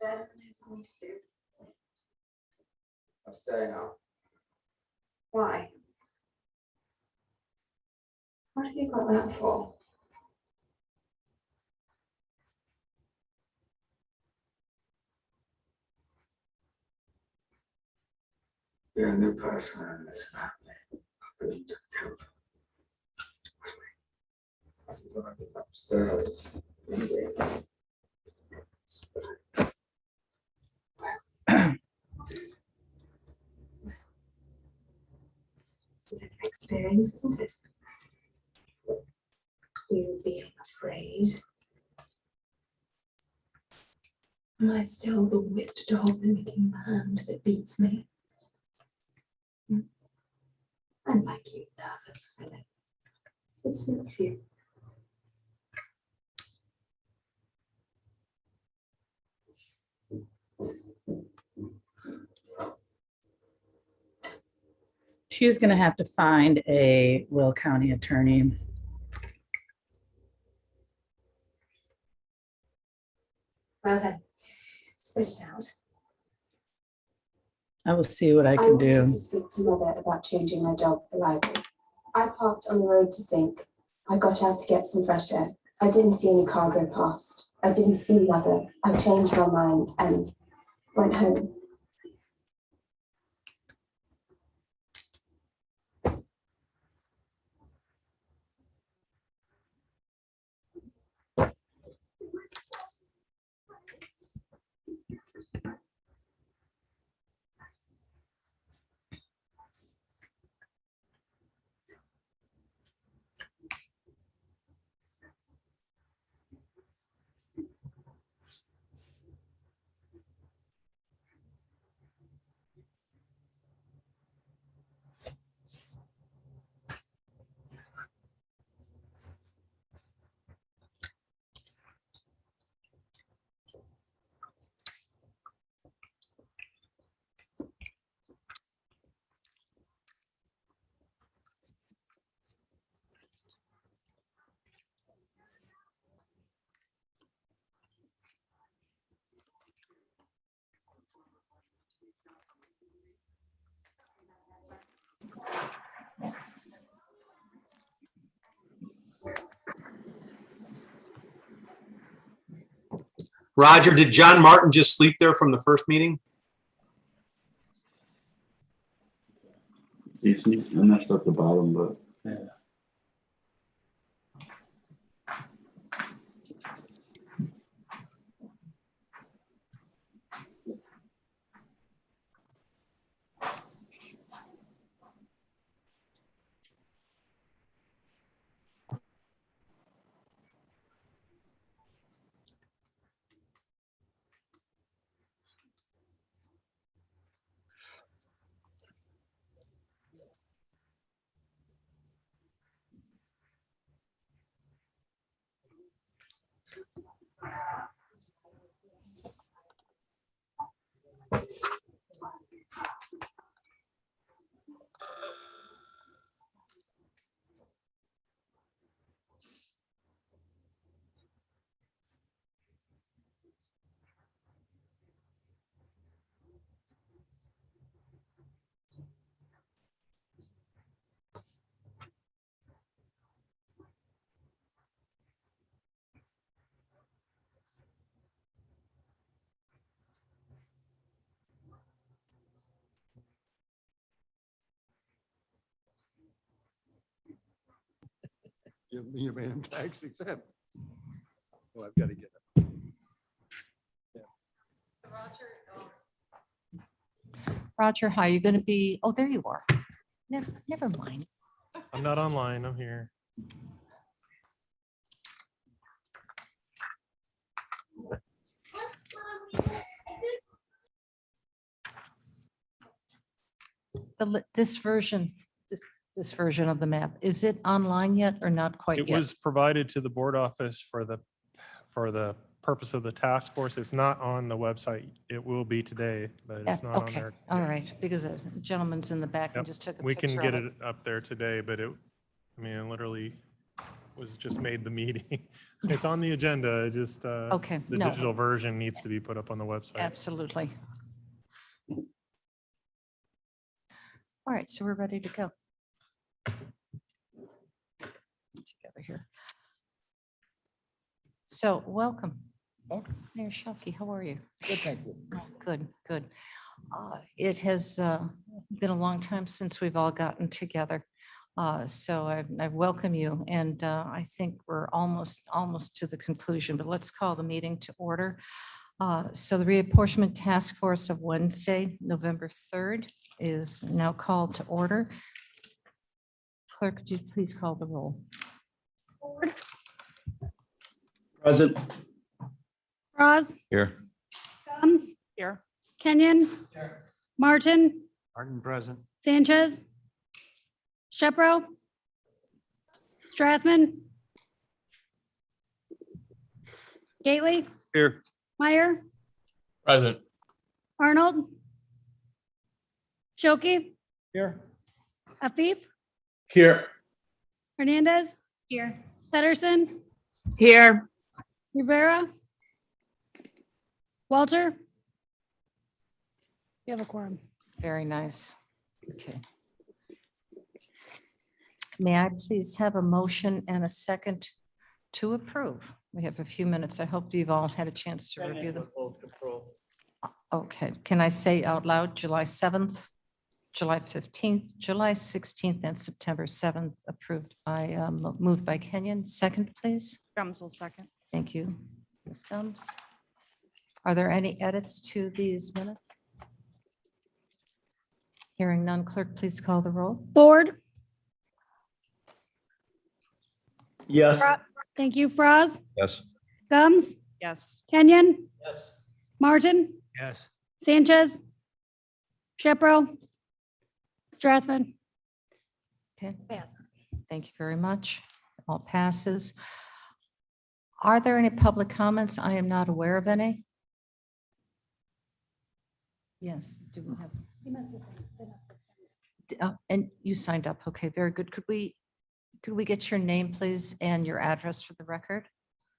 bed when I have something to do. I'm staying out. Why? What have you got that for? You're a new person in this family. I'm going to kill you. Upstairs. This is an experience, isn't it? You being afraid. Am I still the whipped dog licking the hand that beats me? I like you nervous, Philip. It suits you. She's going to have to find a Will County attorney. Well then, spit it out. I will see what I I can wanted do. to speak to Mother about changing my job at the library. I parked on the road to think. I got out to get some fresh air. I didn't see any car go past. I didn't see Mother. I changed my mind and went home. Roger, did John Martin just sleep there from the first meeting? Decent. I messed up the bottom, but yeah. You made him tax exempt. Well, I've got to get it. Roger, how are you going to be? Oh, there you are. Never mind. I'm not online. I'm here. This version of the map, is it online yet or not quite It yet? was provided to the board office for the purpose of the task force. It's not on the website. It will be today, but it's not on Okay, there. all right, because a gentleman's in the back and Yep. just took a We picture can of get it up there today, but I mean, literally was just made the meeting. It's on the agenda, it just, Okay, the no. digital version needs to be put up on the website. Absolutely. All right, so we're ready to go. Together here. So welcome. Mayor Shelkey, how are you? Good, thank you. Good, good. It has been a long time since we've all gotten together. So I welcome you, and I think we're almost to the conclusion, but let's call the meeting to order. So the Reapportionment Task Force of Wednesday, November 3rd is now called to order. Clerk, could you please call the roll? Ford, Present. Roz, Here. Gums, Here. Kenyon, Martin, Martin present. Sanchez, Shepro, Strathman, Gately, Here. Meyer, Present. Arnold, Shoki, Here. Afif, Here. Hernandez, here, Pedersen, Here. Rivera, Walter. You have a quorum. Very nice. Okay. May I please have a motion and a second to approve? We have a few minutes. I hope you've all had a chance to review them. Okay, can I say out loud, July 7th, July 15th, July 16th, and September 7th, approved by, moved by Kenyon. Second, please. Gums will second. Thank you, Ms. Gums. Are there any edits to these minutes? Hearing none, clerk, please call the roll. Ford, Yes. thank you, Froz, Yes. Gums, Yes. Kenyon, Yes. Martin, Yes. Sanchez, Shepro, Strathman. Okay, Yes. thank you very much. All passes. Are there any public comments? I am not aware of any. Yes, do we have? And you signed up. Okay, very good. Could we get your name, please, and your address for the record?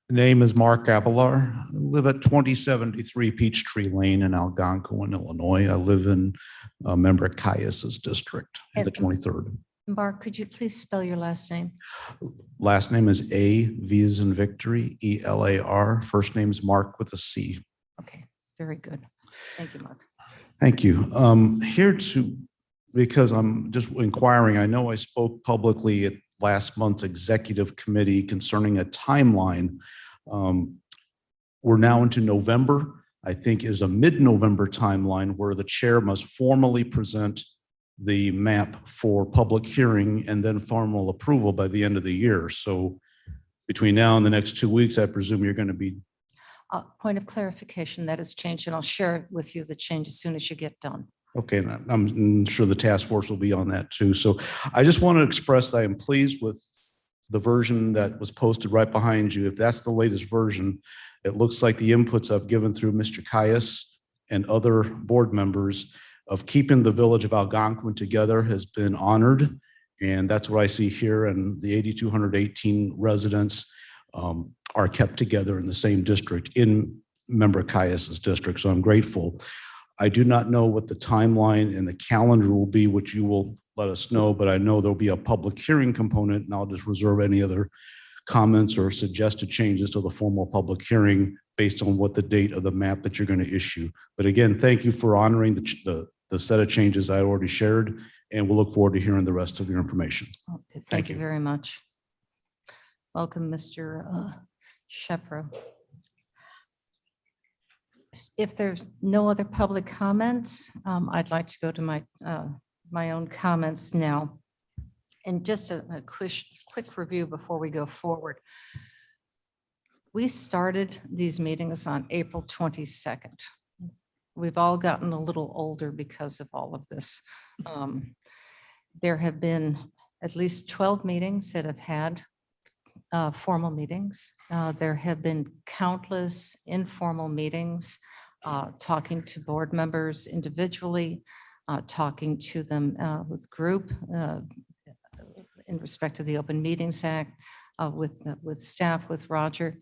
Name is Mark Avalar. I live at 2073 Peachtree Lane in Algonquin, Illinois. I live in member Caius's district in the And- 23rd. Mark, could you please spell your last name? Last name is A, V as in victory, ELAR. First name is Mark with a C. Okay, very good. Thank you, Mark. Thank you. Here to, because I'm just inquiring, I know I spoke publicly at last month's executive committee concerning a timeline. We're now into November, I think is a mid-November timeline where the chair must formally present the map for public hearing and then formal approval by the end of the year. So between now and the next 2 weeks, I presume you're going to be. Point of clarification, that has changed, and I'll share with you the change as soon as you get done. Okay, and I'm sure the task force will be on that too. So I just want to express that I am pleased with the version that was posted right behind you. If that's the latest version, it looks like the inputs I've given through Mr. Caius and other board members of keeping the village of Algonquin together has been honored. And that's what I see here. And the 8,218 residents are kept together in the same district in member Caius's district. So I'm grateful. I do not know what the timeline and the calendar will be, which you will let us know, but I know there'll be a public hearing component, and I'll just reserve any other comments or suggested changes to the formal public hearing based on what the date of the map that you're going to issue. But again, thank you for honoring the set of changes I already shared, and we'll look forward to hearing the rest of your information. Okay, Thank thank you you. very much. Welcome, Mr. Shepro. If there's no other public comments, I'd like to go to my own comments now. And just a quick review before we go forward. We started these meetings on April 22nd. We've all gotten a little older because of all of this. There have been at least 12 meetings that have had formal meetings. There have been countless informal meetings, talking to board members individually, talking to them with group in respect to the Open Meetings Act, with staff, with Roger.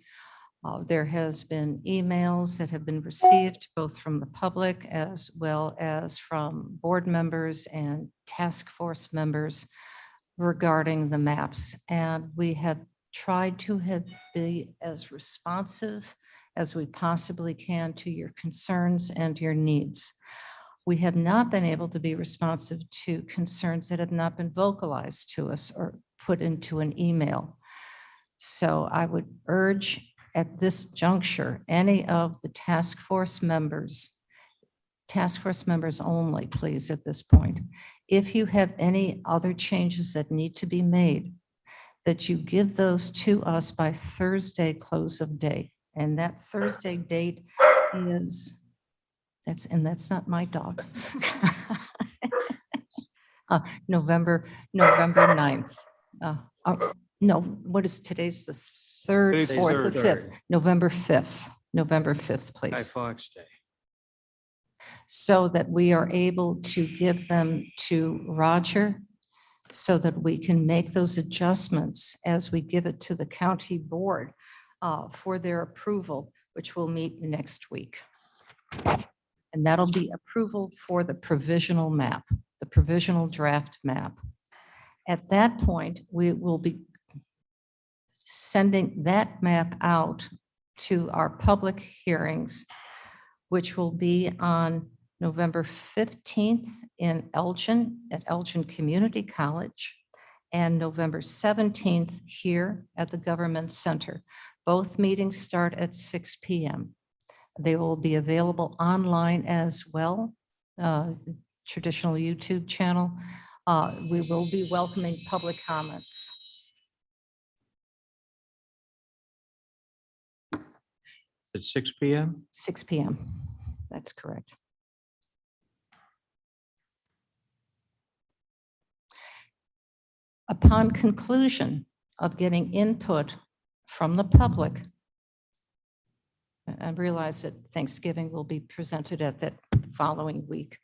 There has been emails that have been received both from the public as well as from board members and task force members regarding the maps. And we have tried to be as responsive as we possibly can to your concerns and your needs. We have not been able to be responsive to concerns that have not been vocalized to us or put into an email. So I would urge at this juncture, any of the task force members only, please, at this point, if you have any other changes that need to be made, that you give those to us by Thursday close of day. And that Thursday date is, that's not my dog. November 9th. No, what is today's the third, Today's the fourth, the third. fifth, November 5th, Guy please. Fawkes Day. So that we are able to give them to Roger so that we can make those adjustments as we give it to the county board for their approval, which will meet next week. And that'll be approval for the provisional map, the provisional draft map. At that point, we will be sending that map out to our public hearings, which will be on November 15th in Elgin at Elgin Community College and November 17th here at the Government Center. Both meetings start at 6 p.m. They will be available online as well, traditional YouTube channel. We will be welcoming public comments. At 6 p.m.? 6 p.m. That's correct. Upon conclusion of getting input from the public, I realize that Thanksgiving will be presented at that following week.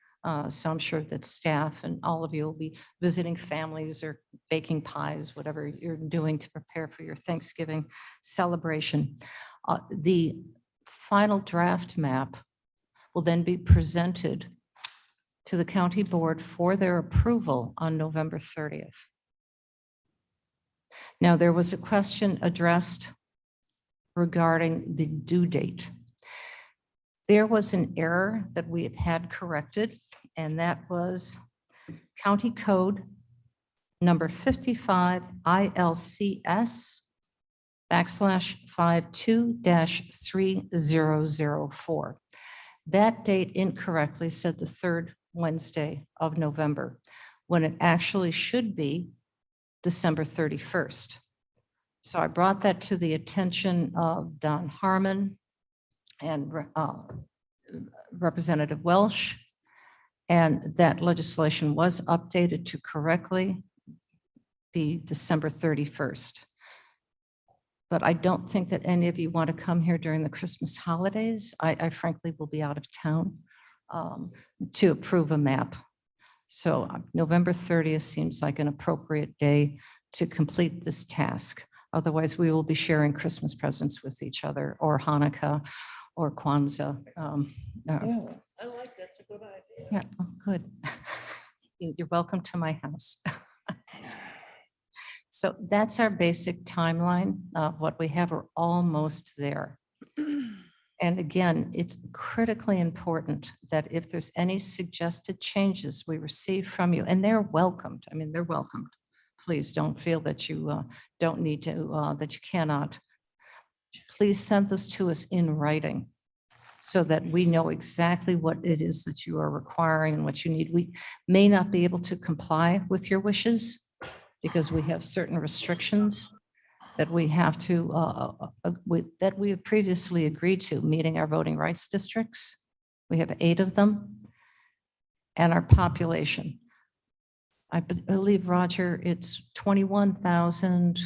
So I'm sure that staff and all of you will be visiting families or baking pies, whatever you're doing to prepare for your Thanksgiving celebration. The final draft map will then be presented to the county board for their approval on November 30th. Now, there was a question addressed regarding the due date. There was an error that we have had corrected, and that was County Code number 55 ILCS /52-3004. That date incorrectly said the third Wednesday of November, when it actually should be December 31st. So I brought that to the attention of Don Harmon and Representative Welsh, and that legislation was updated to correctly be December 31st. But I don't think that any of you want to come here during the Christmas holidays. I frankly will be out of town to approve a map. So November 30th seems like an appropriate day to complete this task. Otherwise, we will be sharing Christmas presents with each other, or Hanukkah, or Kwanzaa. I like that's a good idea. Yeah, oh, good. You're welcome to my house. So that's our basic timeline of what we have. We're almost there. And again, it's critically important that if there's any suggested changes we receive from you, and they're welcomed, I mean, they're welcomed. Please don't feel that you don't need to, that you cannot. Please send those to us in writing so that we know exactly what it is that you are requiring and what you need. We may not be able to comply with your wishes because we have certain restrictions that we have to, that we have previously agreed to, meeting our voting rights districts. We have 8 of them, and our population. I believe, Roger, it's 21,000.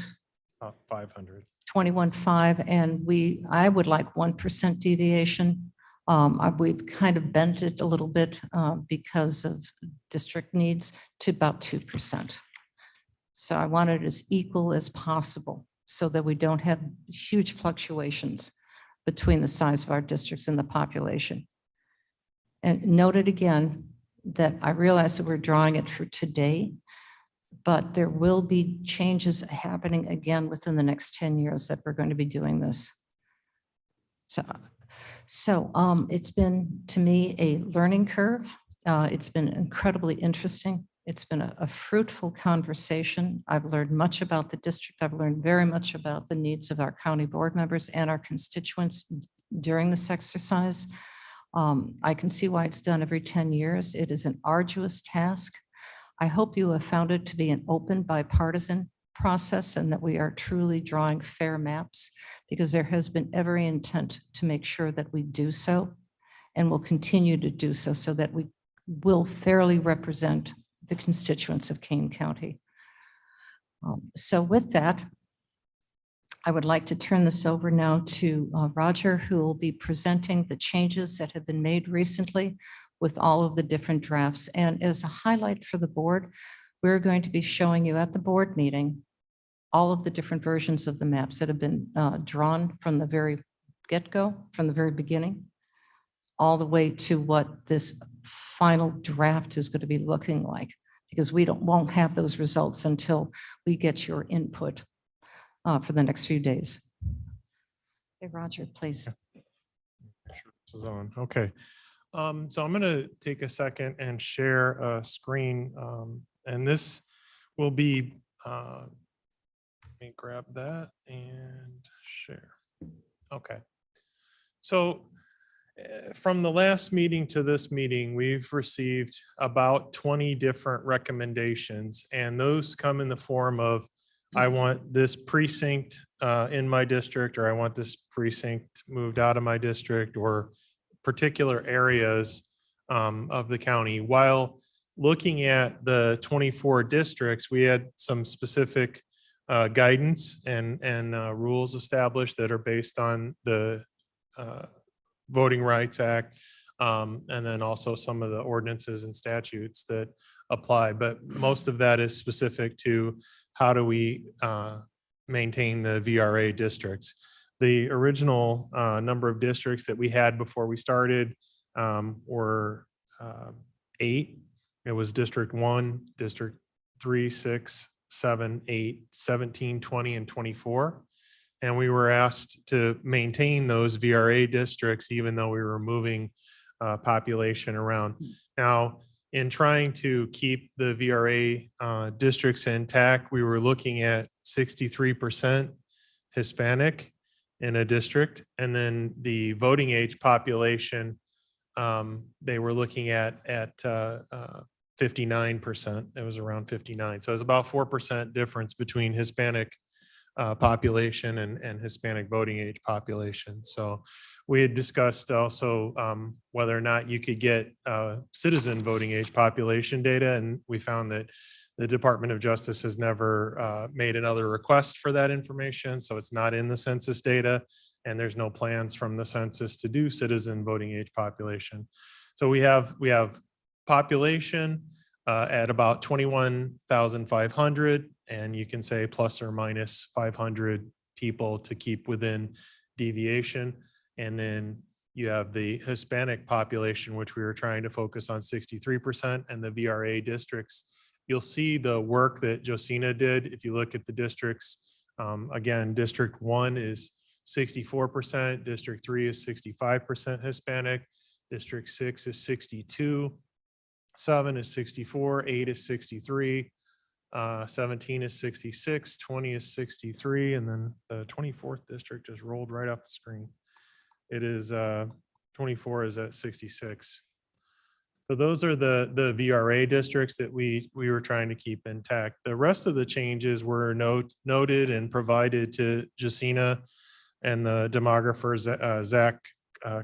500. 21.5, and I would like 1% deviation. We've kind of bent it a little bit because of district needs to about 2%. So I want it as equal as possible so that we don't have huge fluctuations between the size of our districts and the population. And noted again that I realize that we're drawing it for today, but there will be changes happening again within the next 10 years that we're going to be doing this. So it's been, to me, a learning curve. It's been incredibly interesting. It's been a fruitful conversation. I've learned much about the district. I've learned very much about the needs of our county board members and our constituents during this exercise. I can see why it's done every 10 years. It is an arduous task. I hope you have found it to be an open bipartisan process and that we are truly drawing fair maps, because there has been every intent to make sure that we do so and will continue to do so, so that we will fairly represent the constituents of Kane County. So with that, I would like to turn this over now to Roger, who will be presenting the changes that have been made recently with all of the different drafts. And as a highlight for the board, we're going to be showing you at the board meeting all of the different versions of the maps that have been drawn from the very get-go, from the very beginning, all the way to what this final draft is going to be looking like, because we won't have those results until we get your input for the next few days. Okay, Roger, please. This is on. Okay. So I'm going to take a second and share a screen. And this will be, let me grab that and share. Okay. So from the last meeting to this meeting, we've received about 20 different recommendations, and those come in the form of, I want this precinct in my district, or I want this precinct moved out of my district, or particular areas of the county. While looking at the 24 districts, we had some specific guidance and rules established that are based on the Voting Rights Act, and then also some of the ordinances and statutes that apply. But most of that is specific to how do we maintain the VRA districts. The original number of districts that we had before we started were 8. It was District 1, District 3, 6, 7, 8, 17, 20, and 24. And we were asked to maintain those VRA districts, even though we were moving population around. Now, in trying to keep the VRA districts intact, we were looking at 63% Hispanic in a district. And then the voting age population, they were looking at 59%. It was around 59. So it was about 4% difference between Hispanic population and Hispanic voting age population. So we had discussed also whether or not you could get citizen voting age population data, and we found that the Department of Justice has never made another request for that information, so it's not in the census data, and there's no plans from the census to do citizen voting age population. So we have population at about 21,500, and you can say plus or minus 500 people to keep within deviation. And then you have the Hispanic population, which we were trying to focus on 63%, and the VRA districts. You'll see the work that Josina did. If you look at the districts, again, District 1 is 64%, District 3 is 65% Hispanic, District 6 is 62, 7 is 64, 8 is 63, 17 is 66, 20 is 63, and then the 24th district just rolled right off the screen. It is 24 is at 66. So those are the VRA districts that we were trying to keep intact. The rest of the changes were noted and provided to Jacina and the demographer, Zach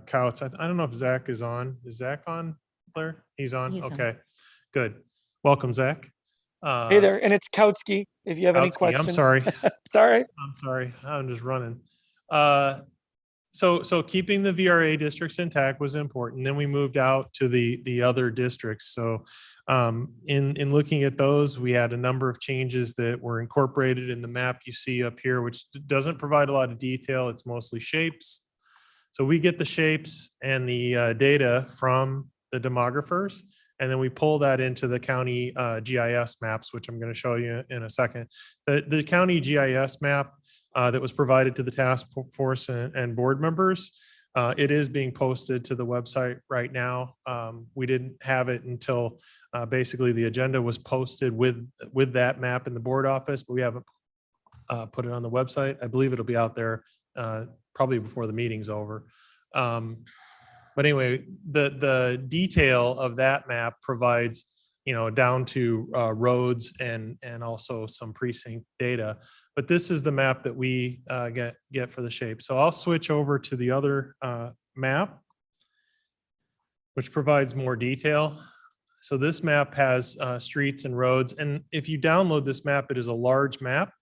Couts. I don't know if Zach is on. Is Zach on, Claire? He's on? He's on. Okay, good. Welcome, Zach. Hey there, and it's Kautsky, if you have any Kautsky, questions. I'm sorry. Sorry. I'm sorry. I'm just running. So keeping the VRA districts intact was important. Then we moved out to the other districts. So In looking at those, we had a number of changes that were incorporated in the map you see up here, which doesn't provide a lot of detail. It's mostly shapes. So we get the shapes and the data from the demographers, and then we pull that into the county GIS maps, which I'm going to show you in a second. The county GIS map that was provided to the task force and board members, it is being posted to the website right now. We didn't have it until basically the agenda was posted with that map in the board office, but we haven't put it on the website. I believe it'll be out there probably before the meeting's over. But anyway, the detail of that map provides, down to roads and also some precinct data. But this is the map that we get for the shape. So I'll switch over to the other map, which provides more detail. So this map has streets and roads. And if you download this map, it is a large map.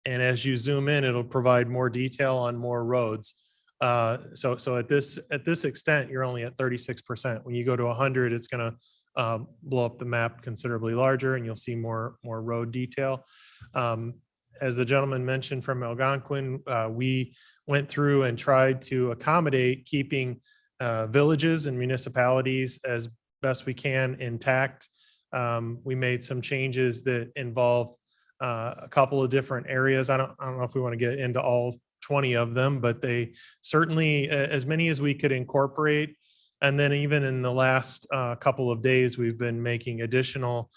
And as you zoom in, it'll provide more detail on more roads. So at this extent, you're only at 36%. When you go to 100, it's going to blow up the map considerably larger, and you'll see more road detail. As the gentleman mentioned from Algonquin, we went through and tried to accommodate keeping villages and municipalities as best we can intact. We made some changes that involved a couple of different areas. I don't know if we want to get into all 20 of them, but they certainly, as many as we could incorporate. And then even in the last couple of days, we've been making additional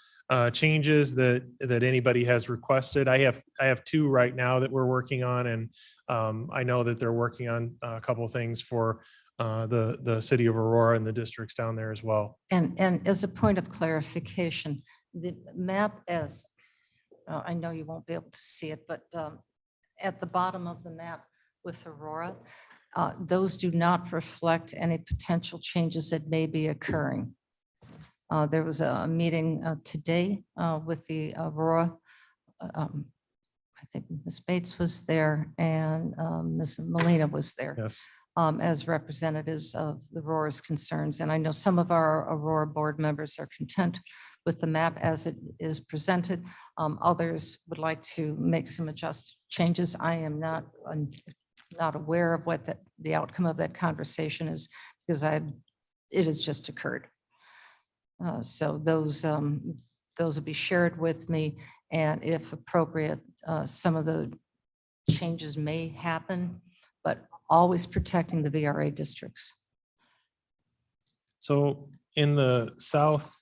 changes that anybody has requested. I have 2 right now that we're working on, and I know that they're working on a couple of things for the city of Aurora and the districts down there as well. And as a point of clarification, the map, as I know you won't be able to see it, but at the bottom of the map with Aurora, those do not reflect any potential changes that may be occurring. There was a meeting today with the Aurora. I think Ms. Bates was there and Ms. Molina was there. Yes. As representatives of the Aurora's concerns. And I know some of our Aurora board members are content with the map as it is presented. Others would like to make some changes. I am not aware of what the outcome of that conversation is, because it has just occurred. So those will be shared with me, and if appropriate, some of the changes may happen, but always protecting the VRA districts. So in the southeast,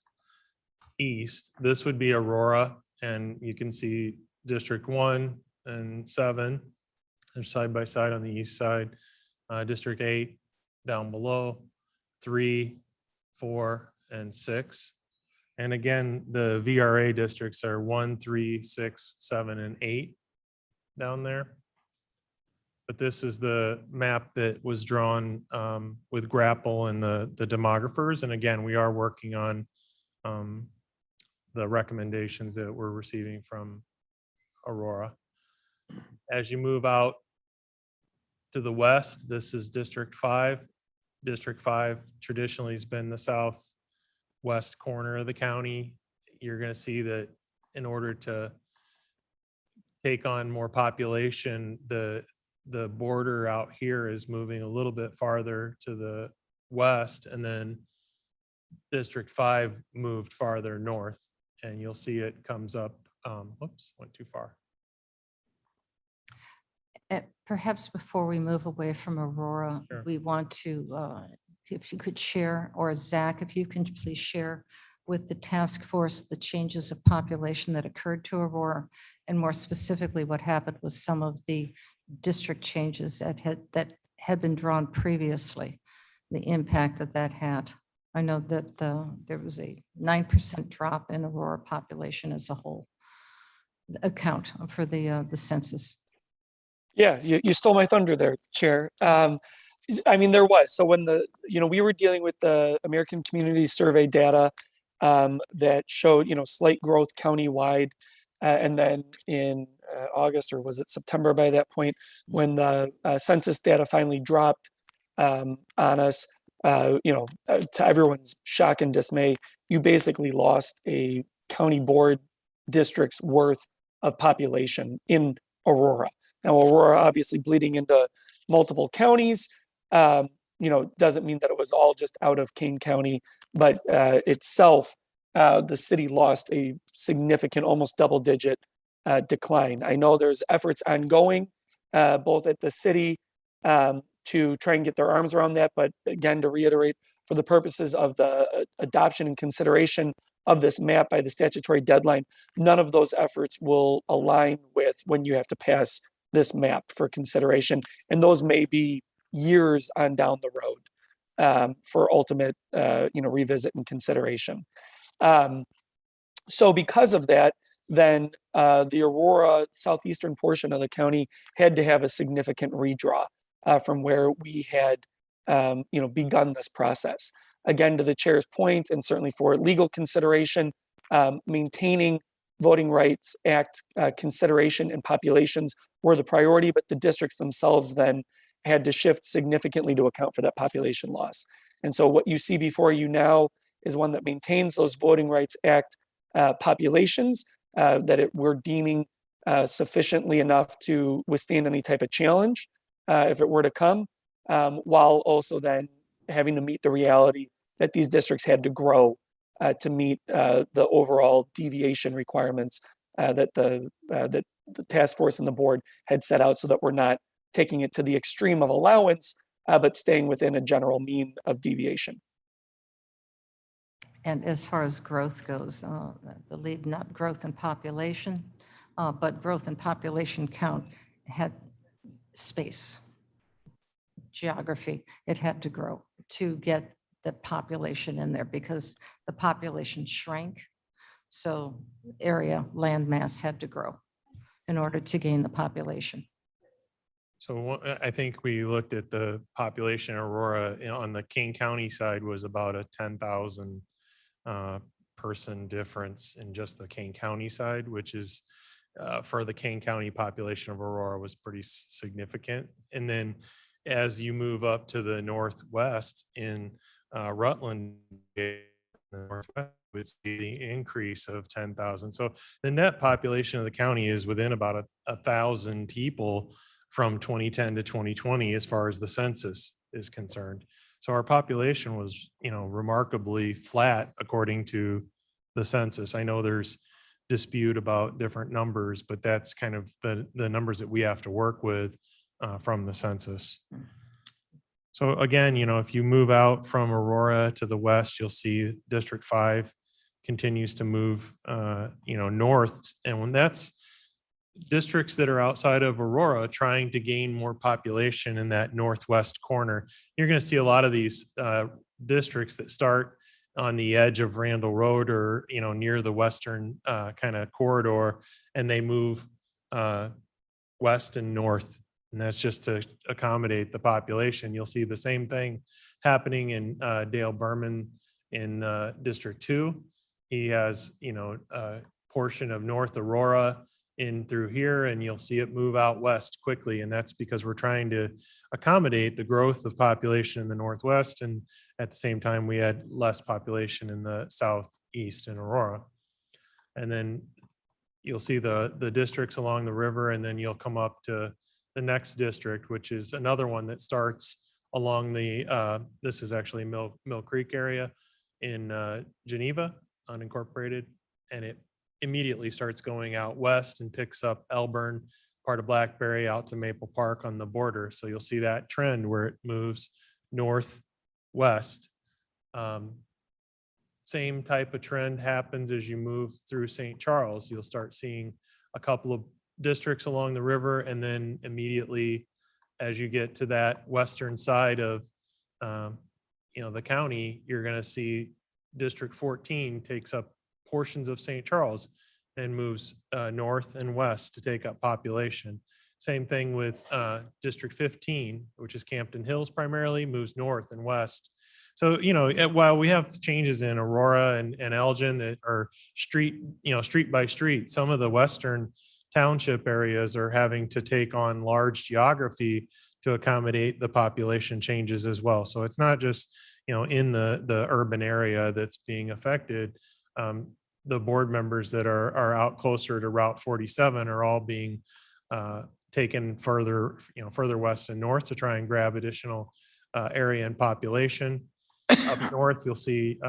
this would be Aurora, and you can see District 1 and 7. They're side by side on the east side. District 8 down below, 3, 4, and 6. And again, the VRA districts are 1, 3, 6, 7, and 8 down there. But this is the map that was drawn with Grapple and the demographers. And again, we are working on the recommendations that we're receiving from Aurora. As you move out to the west, this is District 5. District 5 traditionally has been the southwest corner of the county. You're going to see that in order to take on more population, the border out here is moving a little bit farther to the west, and then District 5 moved farther north, and you'll see it comes up, whoops, went too far. Perhaps before we move away from Aurora, Sure. we want to, if you could share, or Zach, if you can please share with the task force the changes of population that occurred to Aurora, and more specifically, what happened with some of the district changes that had been drawn previously, the impact that had. I know that there was a 9% drop in Aurora population as a whole account for the census. Yeah, you stole my thunder there, Chair. I mean, there was. So when we were dealing with the American Community Survey data that showed, slight growth countywide. And then in August, or was it September by that point, when the census data finally dropped on us, to everyone's shock and dismay, you basically lost a county board district's worth of population in Aurora. Now, Aurora obviously bleeding into multiple counties, doesn't mean that it was all just out of Kane County, but itself, the city lost a significant, almost double-digit decline. I know there's efforts ongoing, both at the city to try and get their arms around that, but again, to reiterate, for the purposes of the adoption and consideration of this map by the statutory deadline, none of those efforts will align with when you have to pass this map for consideration. And those may be years on down the road for ultimate, revisit and consideration. So because of that, then the Aurora southeastern portion of the county had to have a significant redraw from where we had, begun this process. Again, to the chair's point, and certainly for legal consideration, maintaining Voting Rights Act consideration and populations were the priority, but the districts themselves then had to shift significantly to account for that population loss. And so what you see before you now is one that maintains those Voting Rights Act populations that we're deeming sufficiently enough to withstand any type of challenge if it were to come, while also then having to meet the reality that these districts had to grow to meet the overall deviation requirements that the task force and the board had set out, so that we're not taking it to the extreme of allowance, but staying within a general mean of deviation. And as far as growth goes, I believe not growth in population, but growth in population count had space, geography. It had to grow to get the population in there because the population shrank. So area, land mass had to grow in order to gain the population. So I think we looked at the population in Aurora on the King County side was about a 10,000 person difference in just the Kane County side, which is for the Kane County population of Aurora was pretty significant. And then as you move up to the northwest in Rutland, would see the increase of 10,000. So the net population of the county is within about 1,000 people from 2010 to 2020 as far as the census is concerned. So our population was, remarkably flat according to the census. I know there's dispute about different numbers, but that's kind of the numbers that we have to work with from the census. So again, if you move out from Aurora to the west, you'll see District 5 continues to move, north. And when that's districts that are outside of Aurora trying to gain more population in that northwest corner, you're going to see a lot of these districts that start on the edge of Randall Road or, near the western kind of corridor, and they move west and north. And that's just to accommodate the population. You'll see the same thing happening in Dale Berman in District 2. He has, a portion of North Aurora in through here, and you'll see it move out west quickly. And that's because we're trying to accommodate the growth of population in the northwest. And at the same time, we had less population in the southeast in Aurora. And then you'll see the districts along the river, and then you'll come up to the next district, which is another one that starts along the, this is actually Mill Creek area in Geneva, unincorporated, and it immediately starts going out west and picks up Elburn, part of Blackberry, out to Maple Park on the border. So you'll see that trend where it moves northwest. Same type of trend happens as you move through St. Charles. You'll start seeing a couple of districts along the river, and then immediately as you get to that western side of the county, you're going to see District 14 takes up portions of St. Charles and moves north and west to take up population. Same thing with District 15, which is Campton Hills primarily, moves north and west. So, while we have changes in Aurora and Elgin that are street by street, some of the western township areas are having to take on large geography to accommodate the population changes as well. So it's not just, in the urban area that's being affected. The board members that are out closer to Route 47 are all being taken further, further west and north to try and grab additional area and population. Up north, you'll see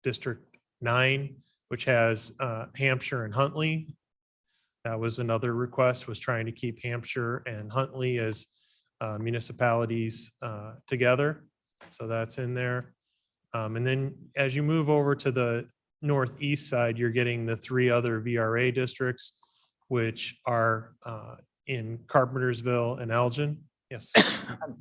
District 9, which has Hampshire and Huntley. That was another request, was trying to keep Hampshire and Huntley as municipalities together. So that's in there. And then as you move over to the northeast side, you're getting the 3 other VRA districts, which are in Carpentersville and Elgin. Yes.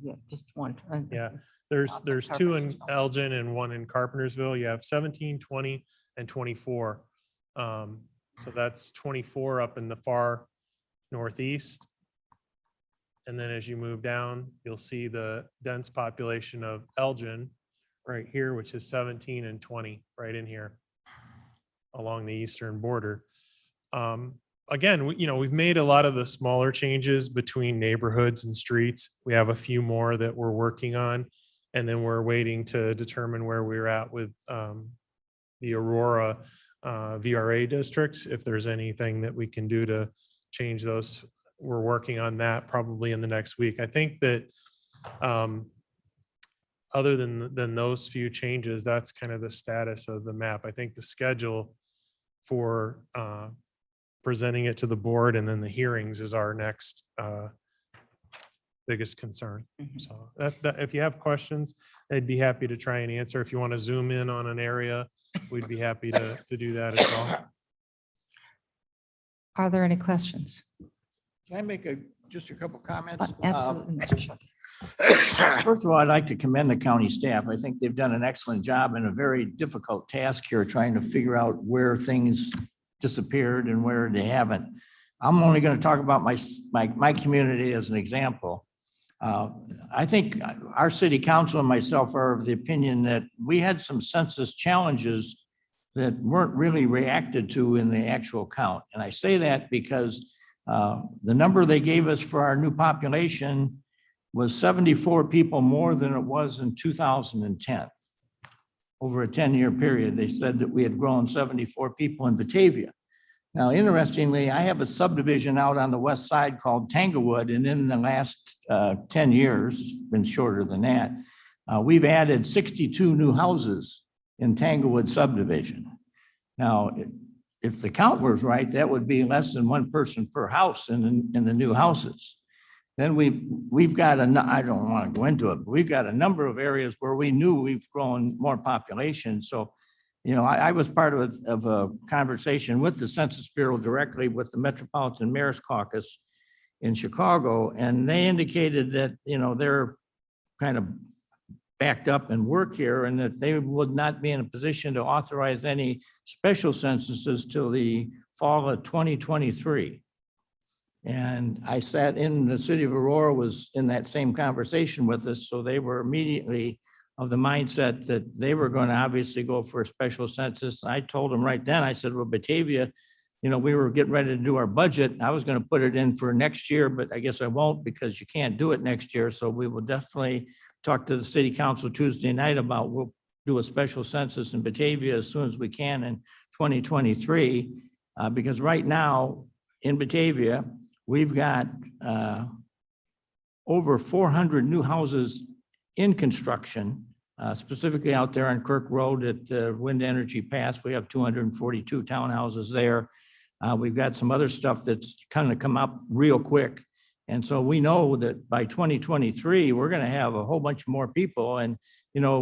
Yeah, just one. Yeah, there's 2 in Elgin and 1 in Carpentersville. You have 17, 20, and 24. So that's 24 up in the far northeast. And then as you move down, you'll see the dense population of Elgin right here, which is 17 and 20 right in here along the eastern border. Again, we've made a lot of the smaller changes between neighborhoods and streets. We have a few more that we're working on, and then we're waiting to determine where we're at with the Aurora VRA districts, if there's anything that we can do to change those. We're working on that probably in the next week. I think that other than those few changes, that's kind of the status of the map. I think the schedule for presenting it to the board and then the hearings is our next biggest concern. So that if you have questions, I'd be happy to try and answer. If you want to zoom in on an area, we'd be happy to do that as well. Are there any questions? Can I make just a couple comments? Absolutely, Mr. Shuck. First of all, I'd like to commend the county staff. I think they've done an excellent job in a very difficult task here, trying to figure out where things disappeared and where they haven't. I'm only going to talk about my community as an example. I think our city council and myself are of the opinion that we had some census challenges that weren't really reacted to in the actual count. And I say that because the number they gave us for our new population was 74 people more than it was in 2010. Over a 10-year period, they said that we had grown 74 people in Batavia. Now, interestingly, I have a subdivision out on the west side called Tanglewood, and in the last 10 years, it's been shorter than that, we've added 62 new houses in Tanglewood subdivision. Now, if the count was right, that would be less than 1 person per house in the new houses. Then we've got I don't want to go into it, but we've got a number of areas where we knew we've grown more population. So, I was part of a conversation with the Census Bureau directly with the Metropolitan Mayor's Caucus in Chicago, and they indicated that, they're kind of backed up in work here and that they would not be in a position to authorize any special censuses till the fall of 2023. And I sat in, the city of Aurora was in that same conversation with us, so they were immediately of the mindset that they were going to obviously go for a special census. I told them right then, I said, well, Batavia, we were getting ready to do our budget. I was going to put it in for next year, but I guess I won't because you can't do it next year. So we will definitely talk to the city council Tuesday night about we'll do a special census in Batavia as soon as we can in 2023. Because right now in Batavia, we've got over 400 new houses in construction, specifically out there on Kirk Road at Wind Energy Pass. We have 242 townhouses there. We've got some other stuff that's kind of come up real quick. And so we know that by 2023, we're going to have a whole bunch more people. And,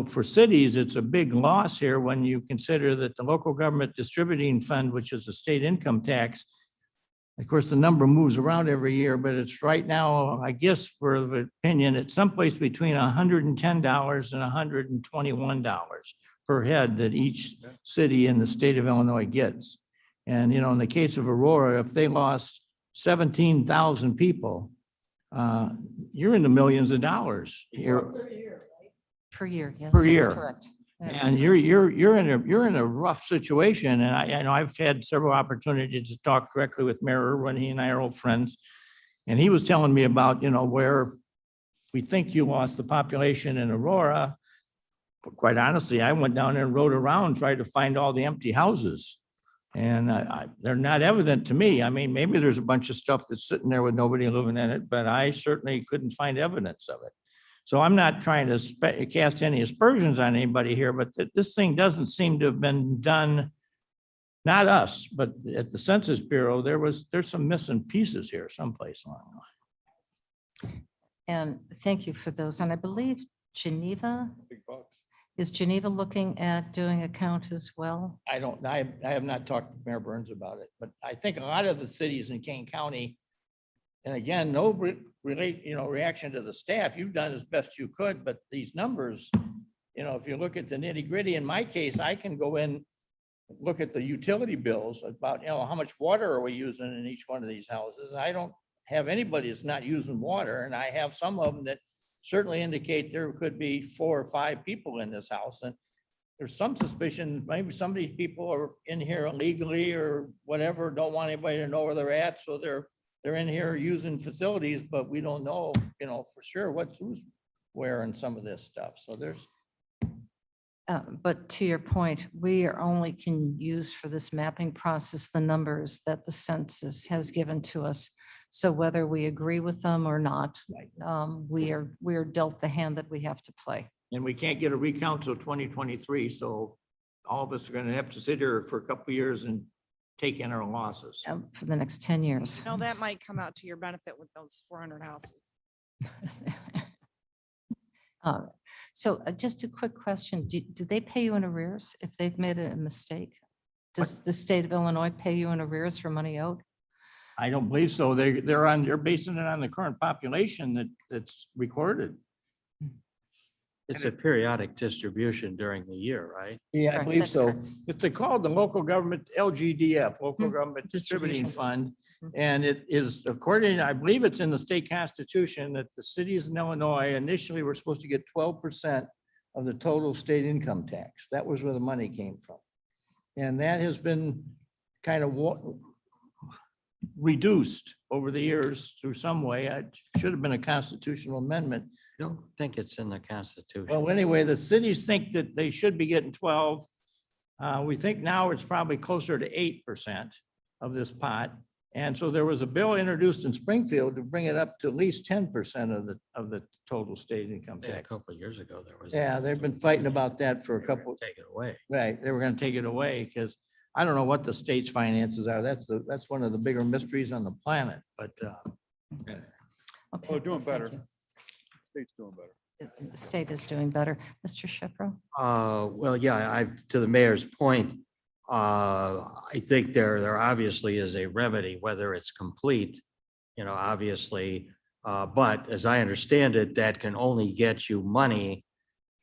for cities, it's a big loss here when you consider that the local government distributing fund, which is a state income tax, of course, the number moves around every year, but it's right now, I guess, for the opinion, it's someplace between $110 and $121 per head that each city in the state of Illinois gets. And, in the case of Aurora, if they lost 17,000 people, you're in the millions of dollars here. Per year, yes. Per that's year. Correct. And you're in a rough situation. And I know I've had several opportunities to talk directly with Mayor Irwin. He and I are old friends. And he was telling me about, where we think you lost the population in Aurora. But quite honestly, I went down there and rode around, tried to find all the empty houses. And they're not evident to me. I mean, maybe there's a bunch of stuff that's sitting there with nobody living in it, but I certainly couldn't find evidence of it. So I'm not trying to cast any aspersions on anybody here, but this thing doesn't seem to have been done, not us, but at the Census Bureau, there's some missing pieces here someplace along the line. And thank you for those. And I believe Geneva, is Geneva looking at doing a count as well? I have not talked to Mayor Burns about it, but I think a lot of the cities in Kane County, and again, no reaction to the staff, you've done as best you could, but these numbers, if you look at the nitty gritty, in my case, I can go in, look at the utility bills about, how much water are we using in each one of these houses? I don't have anybody that's not using water, and I have some of them that certainly indicate there could be 4 or 5 people in this house. And there's some suspicion, maybe some of these people are in here illegally or whatever, don't want anybody to know where they're at. So they're in here using facilities, but we don't know, for sure who's where in some of this stuff. So there's. But to your point, we only can use for this mapping process the numbers that the census has given to us. So whether we agree with them or not, we are dealt the hand that we have to play. And we can't get a recount till 2023. So all of us are going to have to sit here for a couple of years and take in our losses. For the next 10 years. No, that might come out to your benefit with those 400 houses. So just a quick question. Do they pay you in arrears if they've made a mistake? Does the state of Illinois pay you in arrears for money owed? I don't believe so. They're basing it on the current population that's recorded. It's a periodic distribution during the year, right? Yeah, I Correct, believe that's so. correct. It's called the local government, LGDF, Local Mhm. Government Distributing Distribution. Fund. And it is according, I believe it's in the state constitution that the cities in Illinois initially were supposed to get 12% of the total state income tax. That was where the money came from. And that has been kind of reduced over the years through some way. It should have been a constitutional amendment. I don't think it's in the Constitution. Well, anyway, the cities think that they should be getting 12. We think now it's probably closer to 8% of this pot. And so there was a bill introduced in Springfield to bring it up to at least 10% of the total state income Yeah, a tax. couple of years ago, there was. Yeah, they've been fighting about that for a couple, Take it away. right, they were gonna take it away because I don't know what the state's finances are. That's one of the bigger mysteries on the planet, but Okay, We're doing thank better. you. State's doing better. The state is doing better. Mr. Shipro? Well, yeah, to the mayor's point, I think there obviously is a remedy, whether it's complete, obviously. But as I understand it, that can only get you money.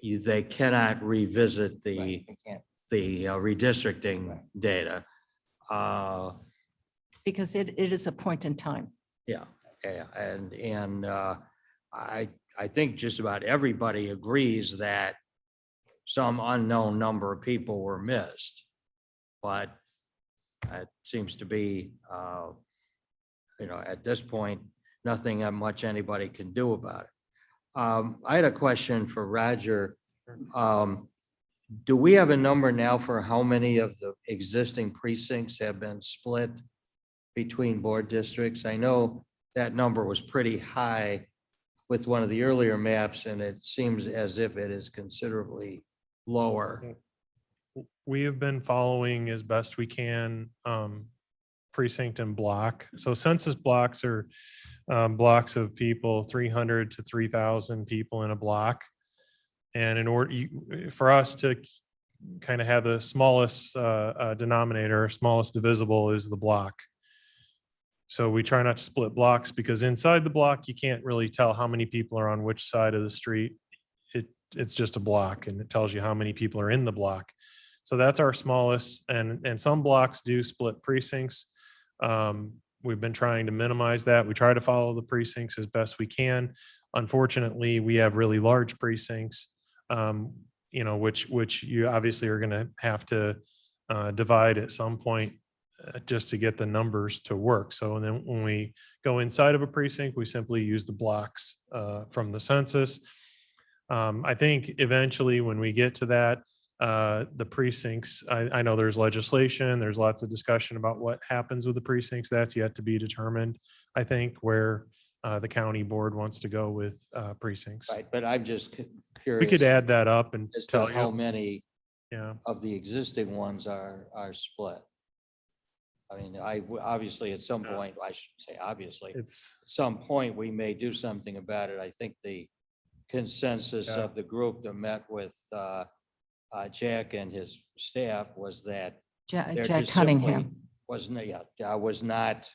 They cannot revisit the right, they can't. redistricting data. Because it is a point in time. Yeah, and I think just about everybody agrees that some unknown number of people were missed. But it seems to be, at this point, nothing that much anybody can do about it. I had a question for Roger. Do we have a number now for how many of the existing precincts have been split between board districts? I know that number was pretty high with one of the earlier maps, and it seems as if it is considerably lower. We have been following as best we can precinct and block. So census blocks are blocks of people, 300 to 3,000 people in a block. And in order for us to kind of have the smallest denominator, smallest divisible is the block. So we try not to split blocks because inside the block, you can't really tell how many people are on which side of the street. It's just a block and it tells you how many people are in the block. So that's our smallest, and some blocks do split precincts. We've been trying to minimize that. We try to follow the precincts as best we can. Unfortunately, we have really large precincts, which you obviously are going to have to divide at some point just to get the numbers to work. So then when we go inside of a precinct, we simply use the blocks from the census. I think eventually when we get to that, the precincts, I know there's legislation, there's lots of discussion about what happens with the precincts. That's yet to be determined. I think where the county board wants to go with precincts. Right, but I'm just curious. We could add that up and as to tell how you. many Yeah. of the existing ones are split. I mean, obviously at some point, I should say obviously, at It's some point, we may do something about it. I think the consensus Yeah. of the group that met with Jack and his staff was that there Jack just simply Cunningham. was not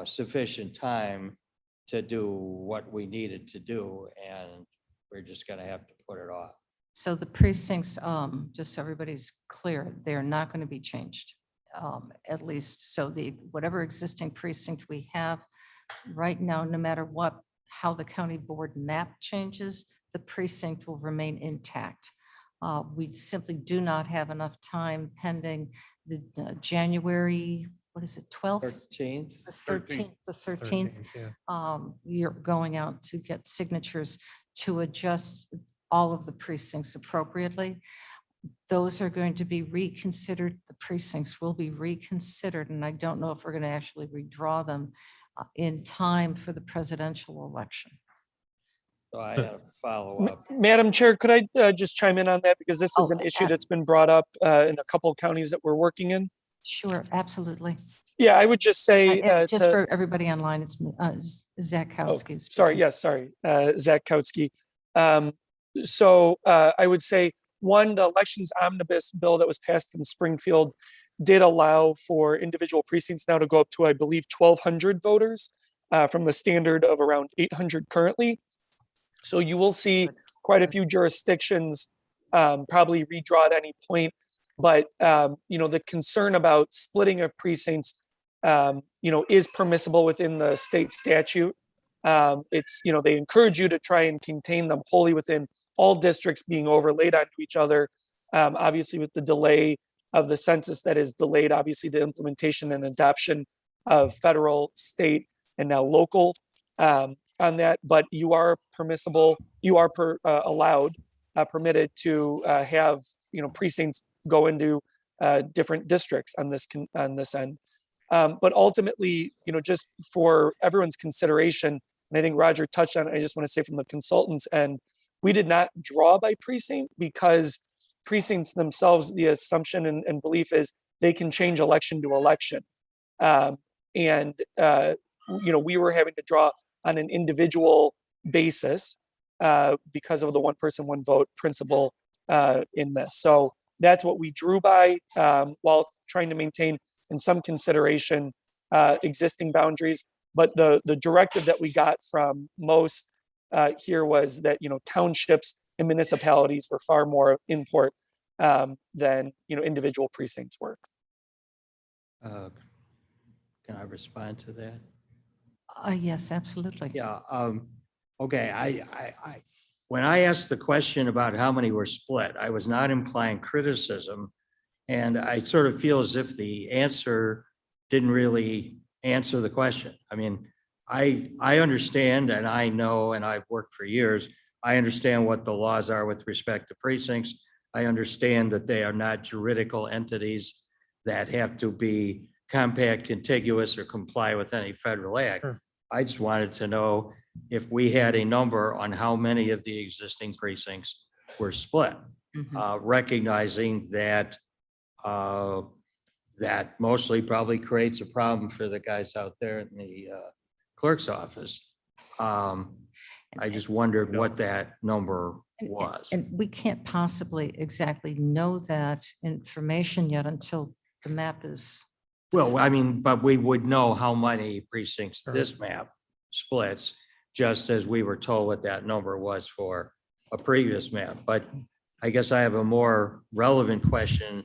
sufficient time to do what we needed to do, and we're just gonna have to put it off. So the precincts, just so everybody's clear, they're not going to be changed. At least, so whatever existing precinct we have right now, no matter how the county board map changes, the precinct will remain intact. We simply do not have enough time pending the January, what is it, 12th? 13th. The 13th, the 13th. yeah. You're going out to get signatures to adjust all of the precincts appropriately. Those are going to be reconsidered. The precincts will be reconsidered, and I don't know if we're going to actually redraw them in time for the presidential election. So I had a follow-up. Madam Chair, could I just chime in on that? Because this is an issue that's been brought up in a couple of counties that we're working in. Sure, absolutely. Yeah, I would just say. And just for everybody online, it's Zach Kautsky. Sorry, yes, sorry, Zach Kautsky. So I would say, one, the elections omnibus bill that was passed in Springfield did allow for individual precincts now to go up to, I believe, 1,200 voters from the standard of around 800 currently. So you will see quite a few jurisdictions probably redraw at any point. But, the concern about splitting of precincts, is permissible within the state statute. It's, they encourage you to try and contain them wholly within all districts being overlaid onto each other. Obviously, with the delay of the census that is delayed, obviously the implementation and adoption of federal, state, and now local on that. But you are permissible, you are allowed, permitted to have, precincts go into different districts on this end. But ultimately, just for everyone's consideration, and I think Roger touched on it, I just want to say from the consultants end, we did not draw by precinct because precincts themselves, the assumption and belief is they can change election to election. We were having to draw on an individual basis because of the one person, one vote principle in this. So that's what we drew by while trying to maintain in some consideration existing boundaries. But the directive that we got from most here was that, townships and municipalities were far more import than, individual precincts were. Can I respond to that? Yes, absolutely. Yeah. Okay. When I asked the question about how many were split, I was not implying criticism. And I sort of feel as if the answer didn't really answer the question. I mean, I understand and I know, and I've worked for years, I understand what the laws are with respect to precincts. I understand that they are not juridical entities that have to be compact, contiguous, or comply with any federal act. Sure. I just wanted to know if we had a number on how many of the existing precincts were split, recognizing that that mostly probably creates a problem for the guys out there in the clerk's office. I just wondered what that number was. And we can't possibly exactly know that information yet until the map is. Well, I mean, but we would know how many precincts this map splits, just as we were told what that number was for a previous map. But I guess I have a more relevant question,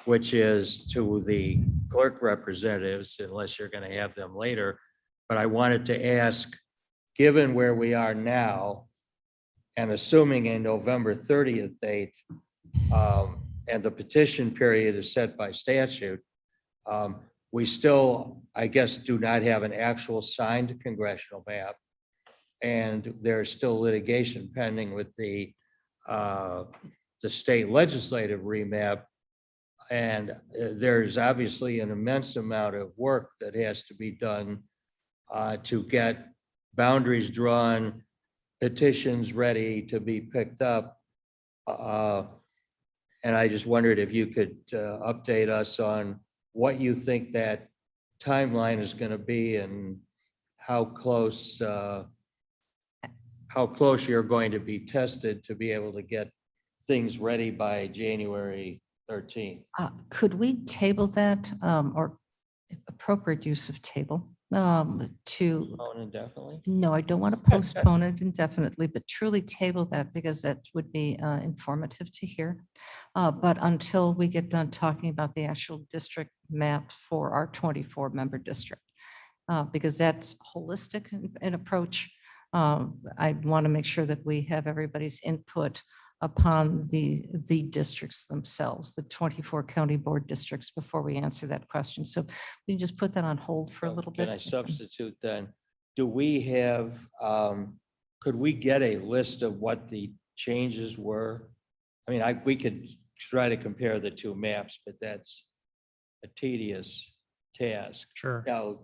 which is to the clerk representatives, unless you're going to have them later. But I wanted to ask, given where we are now, and assuming a November 30th date, and the petition period is set by statute, We still, I guess, do not have an actual signed congressional map. And there's still litigation pending with the state legislative remap. And there's obviously an immense amount of work that has to be done to get boundaries drawn, petitions ready to be picked up. And I just wondered if you could update us on what you think that timeline is going to be and how close you're going to be tested to be able to get things ready by January 13th. Could we table that, or appropriate use of table, to, Indefinitely? no, I don't want to postpone it indefinitely, but truly table that because that would be informative to hear. But until we get done talking about the actual district map for our 24-member district, because that's holistic in approach. I want to make sure that we have everybody's input upon the districts themselves, the 24 county board districts, before we answer that question. So we can just put that on hold for a little bit. Can I substitute then? Do we have, could we get a list of what the changes were? I mean, we could try to compare the two maps, but that's a tedious task. Sure. Now,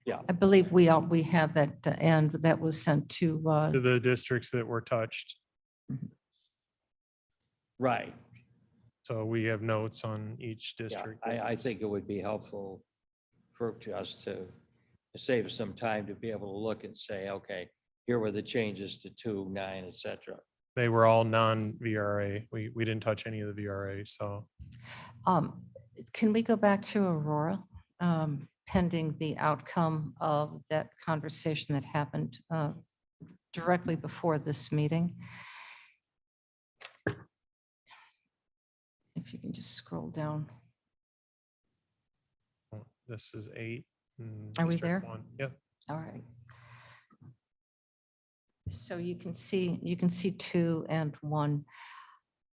yeah. I believe we have that, and that was sent to the districts that were touched. Right. So we have notes on each Yeah, district. I think it would be helpful for us to save some time to be able to look and say, okay, here were the changes to 2, 9, et cetera. They were all non-VRA. We didn't touch any of the VRA, so. can we go back to Aurora, pending the outcome of that conversation that happened directly before this meeting? If you can just scroll down. This is 8. Are we District there? 1. Yep. All right. So you can see 2 and 1.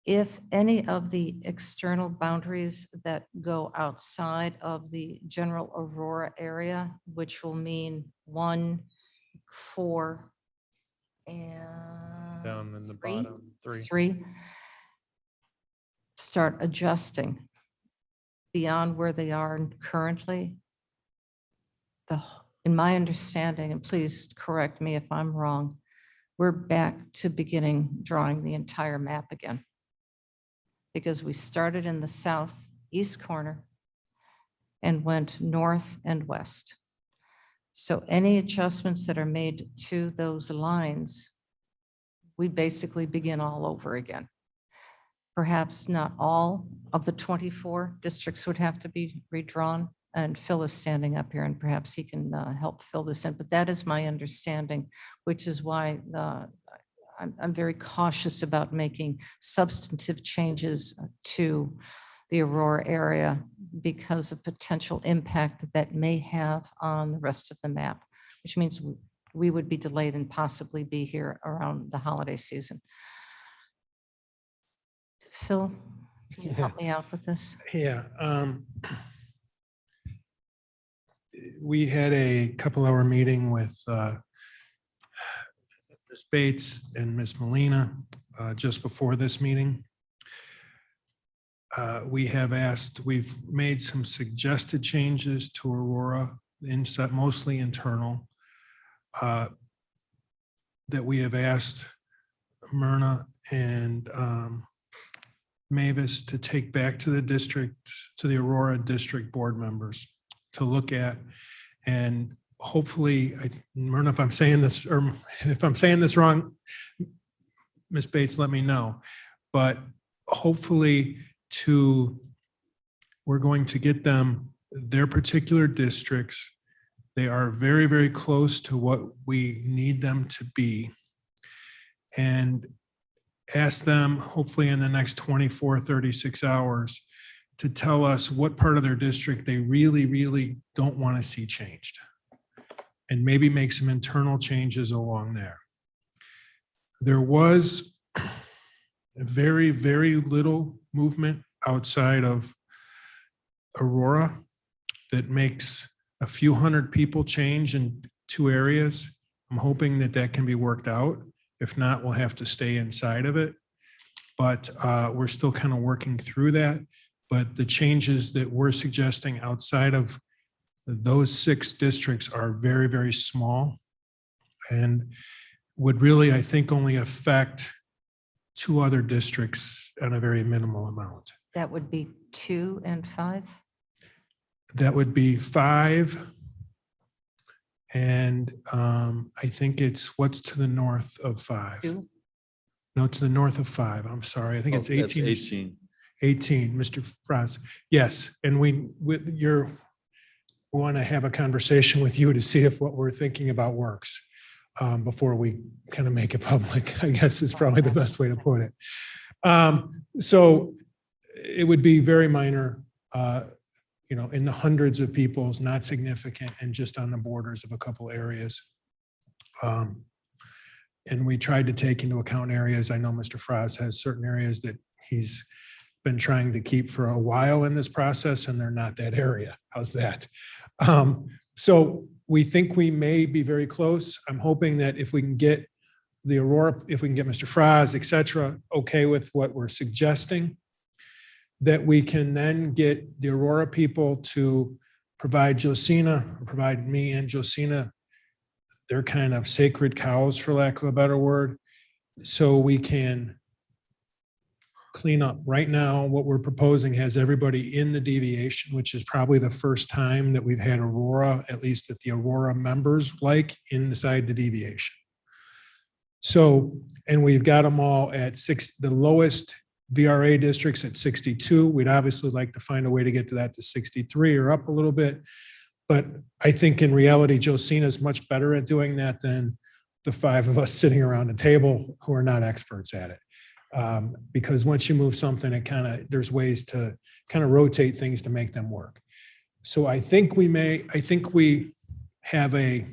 If any of the external boundaries that go outside of the general Aurora area, which will mean 1, 4, and Down in the 3, bottom 3. 3, start adjusting beyond where they are currently, in my understanding, and please correct me if I'm wrong, we're back to beginning drawing the entire map again. Because we started in the southeast corner and went north and west. So any adjustments that are made to those lines, we basically begin all over again. Perhaps not all of the 24 districts would have to be redrawn, and Phil is standing up here and perhaps he can help fill this in, but that is my understanding, which is why I'm very cautious about making substantive changes to the Aurora area because of potential impact that may have on the rest of the map, which means we would be delayed and possibly be here around the holiday season. Phil, can you help me out with this? Yeah. We had a couple-hour meeting with Ms. Bates and Ms. Molina just before this meeting. We've made some suggested changes to Aurora, mostly internal, that we have asked Myrna and Mavis to take back to the district, to the Aurora district board members to look at. And hopefully, Myrna, if I'm saying this, or if I'm saying this wrong, Ms. Bates, let me know. But hopefully we're going to get them their particular districts. They are very, very close to what we need them to be. And ask them, hopefully in the next 24, 36 hours, to tell us what part of their district they really, really don't want to see changed. And maybe make some internal changes along there. There was very, very little movement outside of Aurora that makes a few hundred people change in 2 areas. I'm hoping that that can be worked out. If not, we'll have to stay inside of it. But we're still kind of working through that. But the changes that we're suggesting outside of those 6 districts are very, very small and would really, I think, only affect 2 other districts on a very minimal amount. That would be 2 and 5? That would be 5. And I think it's what's to the north of 5. 2? No, to the north of 5. I'm sorry. I think it's 18. 18. 18, Mr. Frost. Yes, and we want to have a conversation with you to see if what we're thinking about works before we kind of make it public, I guess is probably the best way to put it. So it would be very minor, in the hundreds of people's, not significant, and just on the borders of a couple areas. And we tried to take into account areas. I know Mr. Frost has certain areas that he's been trying to keep for a while in this process, and they're not that area. How's that? So we think we may be very close. I'm hoping that if we can get the Aurora, if we can get Mr. Frost, et cetera, okay with what we're suggesting, that we can then get the Aurora people to provide Josina, provide me and Josina, their kind of sacred cows, for lack of a better word, so we can clean up. Right now, what we're proposing has everybody in the deviation, which is probably the first time that we've had Aurora, at least that the Aurora members like, inside the deviation. So, and we've got them all at 6, the lowest VRA districts at 62. We'd obviously like to find a way to get to that to 63 or up a little bit. But I think in reality, Josina is much better at doing that than the 5 of us sitting around a table who are not experts at it. Because once you move something, there's ways to kind of rotate things to make them work. So I think we have a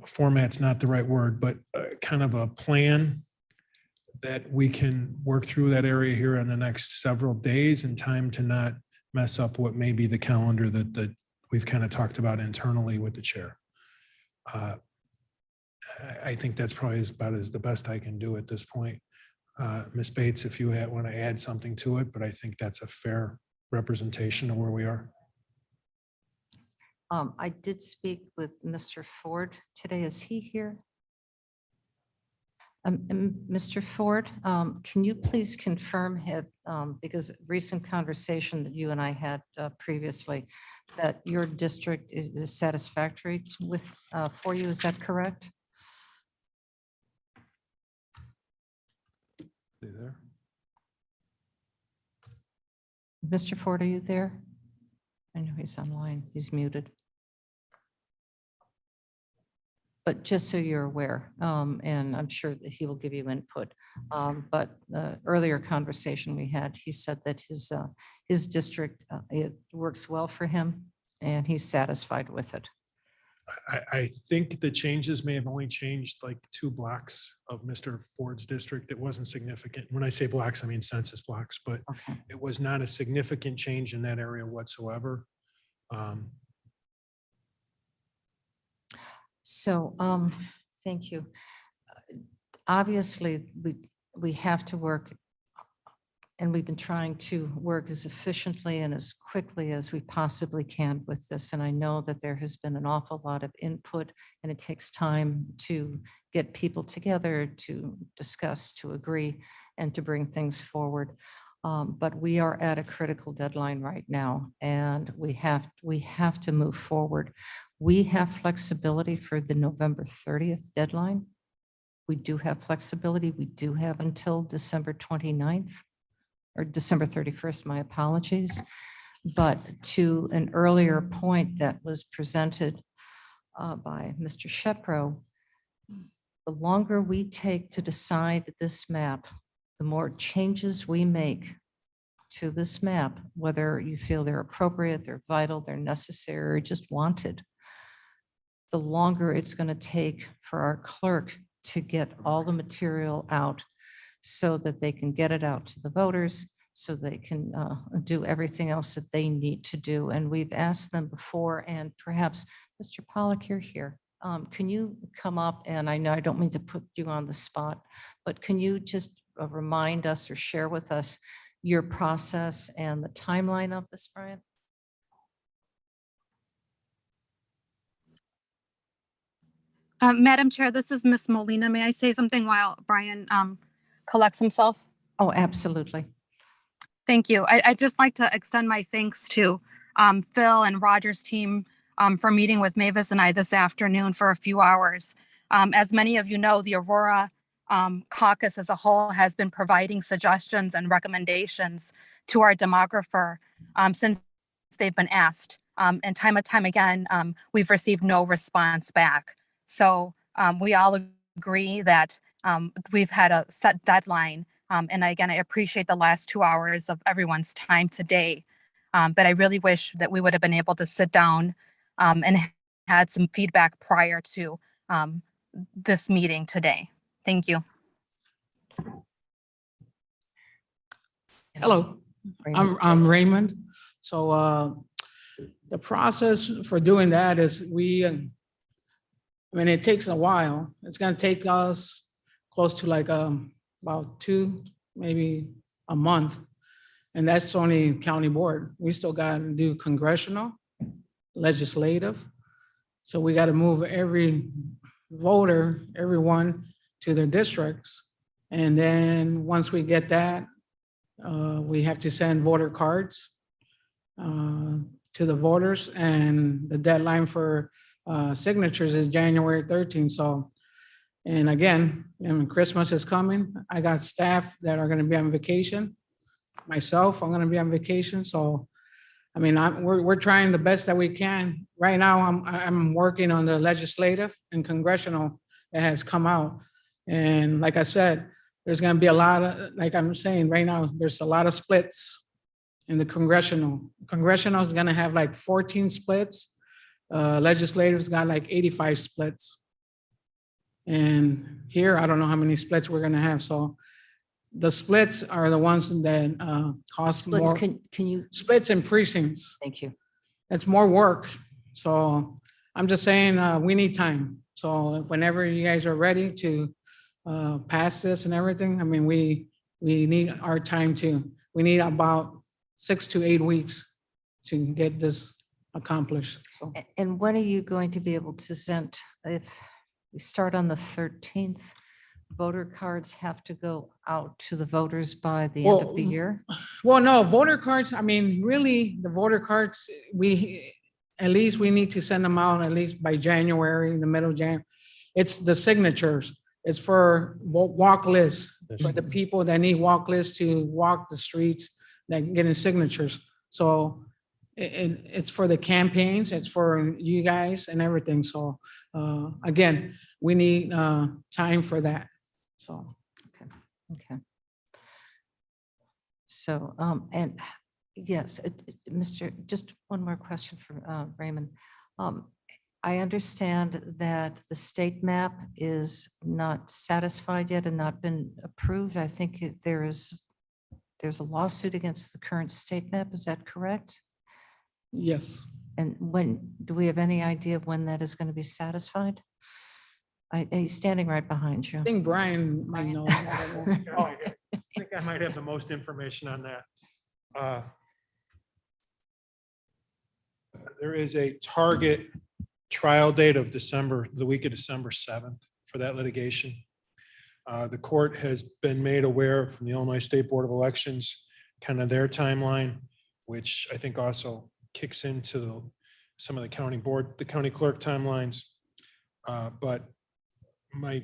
format's not the right word, but kind of a plan that we can work through that area here in the next several days in time to not mess up what may be the calendar that we've kind of talked about internally with the chair. I think that's probably about the best I can do at this point. Ms. Bates, if you want to add something to it, but I think that's a fair representation of where we are. I did speak with Mr. Ford today. Is he here? Mr. Ford, can you please confirm, because recent conversation that you and I had previously, that your district is satisfactory for you? Is that correct? Are you there? Mr. Ford, are you there? I know he's online. He's muted. But just so you're aware, and I'm sure that he will give you input. But the earlier conversation we had, he said that his district, it works well for him and he's satisfied with it. I think the changes may have only changed like 2 blocks of Mr. Ford's district. It wasn't significant. When I say blocks, I mean census blocks, but Okay. it was not a significant change in that area whatsoever. So, thank you. Obviously, we have to work, and we've been trying to work as efficiently and as quickly as we possibly can with this. And I know that there has been an awful lot of input, and it takes time to get people together, to discuss, to agree, and to bring things forward. But we are at a critical deadline right now, and we have to move forward. We have flexibility for the November 30th deadline. We do have flexibility. We do have until December 29th or December 31st, my apologies. But to an earlier point that was presented by Mr. Shepro, the longer we take to decide this map, the more changes we make to this map, whether you feel they're appropriate, they're vital, they're necessary, or just wanted, the longer it's going to take for our clerk to get all the material out so that they can get it out to the voters, so they can do everything else that they need to do. And we've asked them before, and perhaps, Mr. Pollack, you're here. Can you come up? And I know I don't mean to put you on the spot, but can you just remind us or share with us your process and the timeline of this, Brian? Madam Chair, this is Miss Molina. May I say something while Brian collects himself? Oh, absolutely. Thank you. I'd just like to extend my thanks to Phil and Roger's team for meeting with Mavis and I this afternoon for a few hours. As many of you know, the Aurora caucus as a whole has been providing suggestions and recommendations to our demographer since they've been asked. And time again, we've received no response back. So we all agree that we've had a set deadline. And again, I appreciate the last 2 hours of everyone's time today. But I really wish that we would have been able to sit down and had some feedback prior to this meeting today. Thank you. Hello, I'm Raymond. So the process for doing that is it takes a while. It's going to take us close to like about 2, maybe a month. And that's only county board. We still got to do congressional, legislative. So we got to move every voter, everyone to their districts. And then once we get that, we have to send voter cards to the voters, and the deadline for signatures is January 13th. So, and again, Christmas is coming. I got staff that are going to be on vacation. Myself, I'm going to be on vacation. So, I mean, we're trying the best that we can. Right now, I'm working on the legislative and congressional that has come out. And like I said, there's going to be a lot of, like I'm saying right now, there's a lot of splits in the congressional. Congressional is going to have like 14 splits. Legislative's got like 85 splits. And here, I don't know how many splits we're going to have. So the splits are the ones that cost Splits, more. can you, Splits and precincts. thank you. It's more work. So I'm just saying, we need time. So whenever you guys are ready to pass this and everything, I mean, we need our time too. We need about 6 to 8 weeks to get this accomplished. So And when are you going to be able to send, if we start on the 13th, voter cards have to go out to the voters by the end of the Well, year? well, no, voter cards, I mean, really, the voter cards, at least we need to send them out at least by January, in the middle of January. It's the signatures. It's for walk lists, for the people that need walk lists to walk the streets, that getting signatures. So it's for the campaigns, it's for you guys and everything. So again, we need time for that. So. Okay. So, and yes, Mr., just one more question for Raymond. I understand that the state map is not satisfied yet and not been approved. I think there's a lawsuit against the current state map. Is that correct? Yes. And when, do we have any idea of when that is going to be satisfied? He's standing right behind you. I think Brian might know. I think I might have the most information on that. There is a target trial date of the week of December 7th for that litigation. The court has been made aware from the Illinois State Board of Elections, kind of their timeline, which I think also kicks into some of the county clerk timelines. But my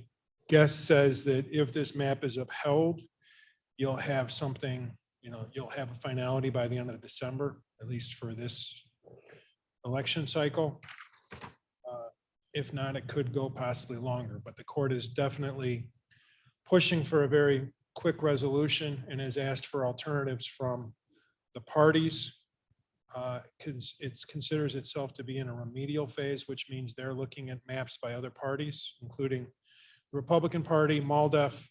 guess says that if this map is upheld, you'll have something, you'll have a finality by the end of December, at least for this election cycle. If not, it could go possibly longer, but the court is definitely pushing for a very quick resolution and has asked for alternatives from the parties. It considers itself to be in a remedial phase, which means they're looking at maps by other parties, including the Republican Party, MALDEF,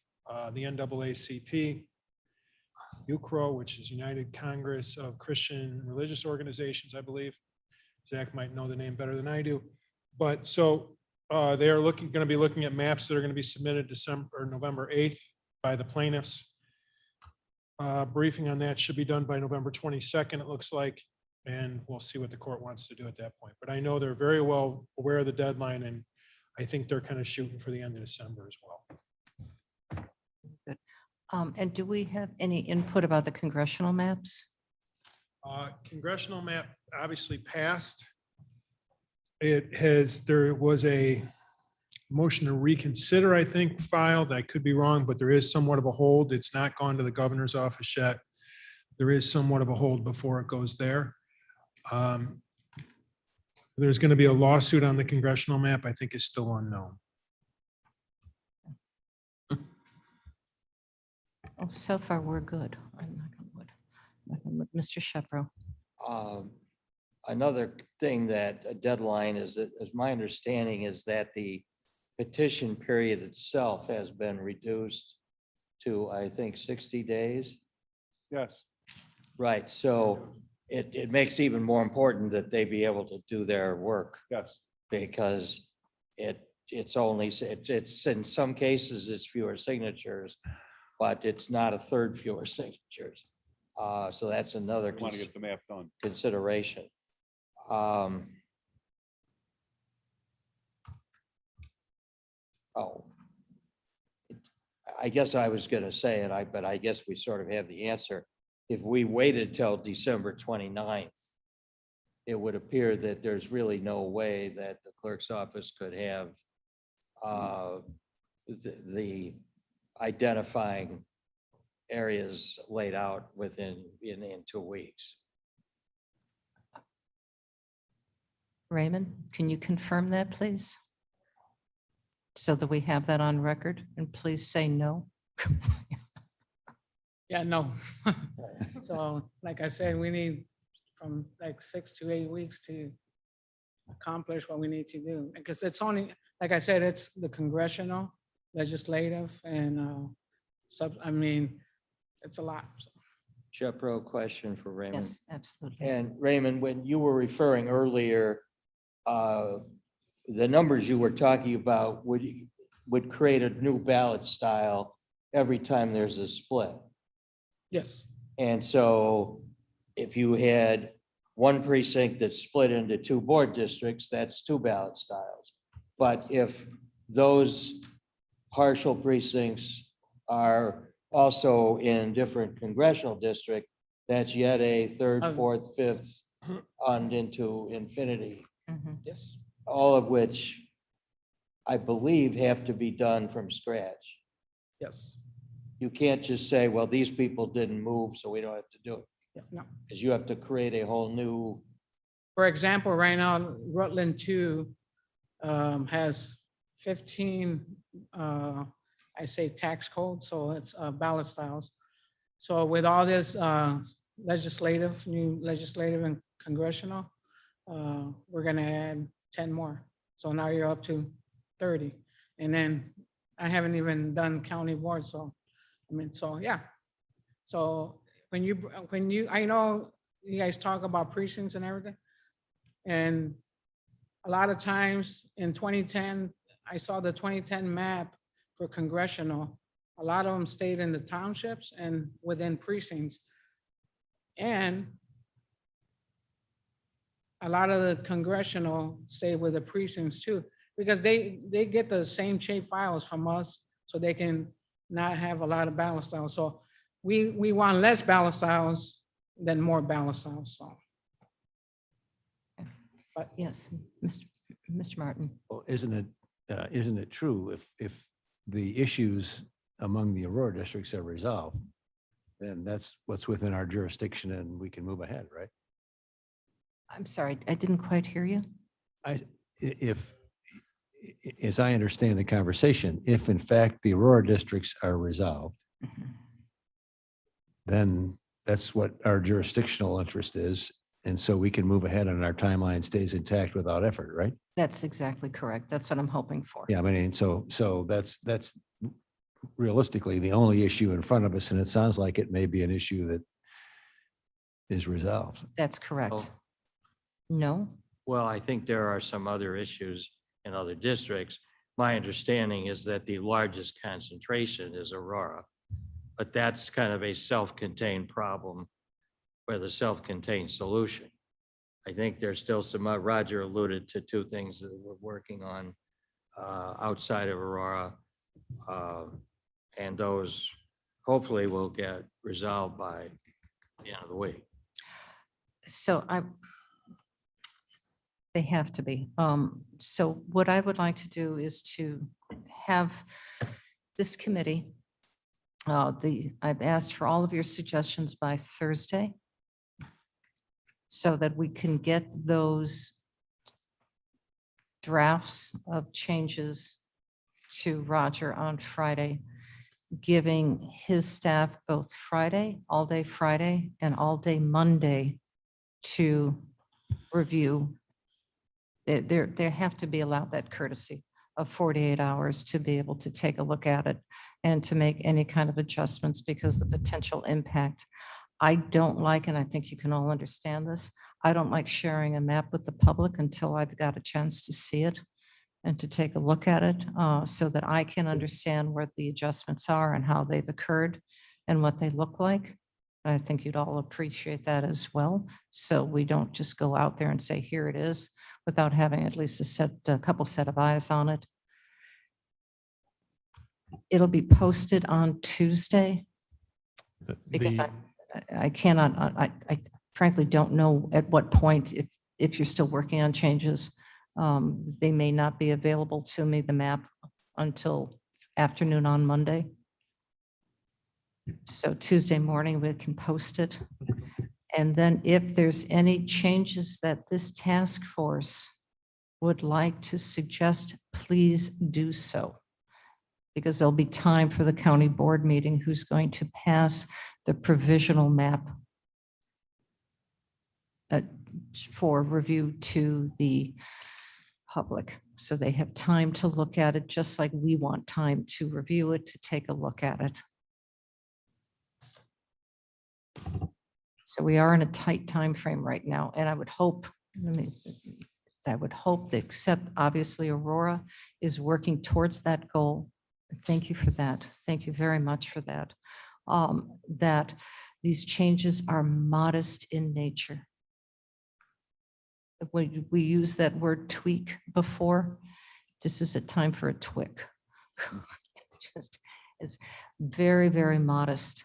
the NAACP, UCRO, which is United Congress of Christian Religious Organizations, I believe. Zach might know the name better than I do. But so they are going to be looking at maps that are going to be submitted November 8th by the plaintiffs. Briefing on that should be done by November 22nd, it looks like, and we'll see what the court wants to do at that point. But I know they're very well aware of the deadline, and I think they're kind of shooting for the end of December as well. Good. And do we have any input about the congressional maps? Congressional map obviously passed. There was a motion to reconsider, I think, filed. I could be wrong, but there is somewhat of a hold. It's not gone to the governor's office yet. There is somewhat of a hold before it goes there. There's going to be a lawsuit on the congressional map, I think is still unknown. Oh, so far, we're good. I'm not gonna wood. Mr. Shepro. Another thing that a deadline is my understanding is that the petition period itself has been reduced to, I think, 60 days. Yes. Right, so it makes even more important that they be able to do their work. Yes. Because it's in some cases, it's fewer signatures, but it's not a third fewer signatures. So that's another Want to get the map done. consideration. I guess I was going to say it, but I guess we sort of have the answer. If we waited till December 29th, it would appear that there's really no way that the clerk's office could have the identifying areas laid out in 2 weeks. Raymond, can you confirm that, please? So that we have that on record, and please say no. Yeah, no. So like I said, we need from like 6 to 8 weeks to accomplish what we need to do. Because it's only, like I said, it's the congressional, legislative, and it's a lot. So. Shepro, question for Raymond. Yes, absolutely. And Raymond, when you were referring earlier, the numbers you were talking about would create a new ballot style every time there's a split. Yes. And so if you had one precinct that's split into 2 board districts, that's 2 ballot styles. But if those partial precincts are also in different congressional district, that's yet a 3rd, 4th, 5th on into infinity. Yes. All of which I believe have to be done from scratch. Yes. You can't just say, well, these people didn't move, so we don't have to do it. Yeah, no. Because you have to create a whole new. For example, right now, Rutland 2 has 15, I say tax code, so it's ballot styles. So with all this new legislative and congressional, we're gonna add 10 more. So now you're up to 30. And then I haven't even done county board, so, so yeah. So when you, I know you guys talk about precincts and everything. And a lot of times in 2010, I saw the 2010 map for congressional. A lot of them stayed in the townships and within precincts. And a lot of the congressional stay with the precincts too, because they get the same shape files from us, so they can not have a lot of ballot styles. So we want less ballot styles than more ballot styles, so. But yes, Mr. Martin. Well, isn't it true if the issues among the Aurora districts are resolved, then that's what's within our jurisdiction and we can move ahead, right? I'm sorry, I didn't quite hear you. As I understand the conversation, if in fact the Aurora districts are resolved, then that's what our jurisdictional interest is. And so we can move ahead and our timeline stays intact without effort, right? That's exactly correct. That's what I'm hoping for. Yeah, I mean, so that's realistically, the only issue in front of us, and it sounds like it may be an issue that is resolved. That's correct. Oh. No? Well, I think there are some other issues in other districts. My understanding is that the largest concentration is Aurora, but that's kind of a self-contained problem with a self-contained solution. I think there's still some, Roger alluded to two things that we're working on outside of Aurora. And those hopefully will get resolved by the end of the week. So they have to be. So what I would like to do is to have this committee, I've asked for all of your suggestions by Thursday so that we can get those drafts of changes to Roger on Friday, giving his staff both Friday, all day Friday, and all day Monday to review. They have to be allowed that courtesy of 48 hours to be able to take a look at it and to make any kind of adjustments, because the potential impact, I don't like, and I think you can all understand this, I don't like sharing a map with the public until I've got a chance to see it and to take a look at it so that I can understand what the adjustments are and how they've occurred and what they look like. And I think you'd all appreciate that as well. So we don't just go out there and say, here it is, without having at least a couple set of eyes on it. It'll be posted on Tuesday because I cannot, I frankly don't know at what point, if you're still working on changes, they may not be available to me, the map, until afternoon on Monday. So Tuesday morning, we can post it. And then if there's any changes that this task force would like to suggest, please do so. Because there'll be time for the county board meeting who's going to pass the provisional map for review to the public. So they have time to look at it, just like we want time to review it, to take a look at it. So we are in a tight time frame right now, and I would hope, that except obviously Aurora is working towards that goal. Thank you for that. Thank you very much for that. That these changes are modest in nature. We use that word tweak before. This is a time for a tweak. Just is very, very modest,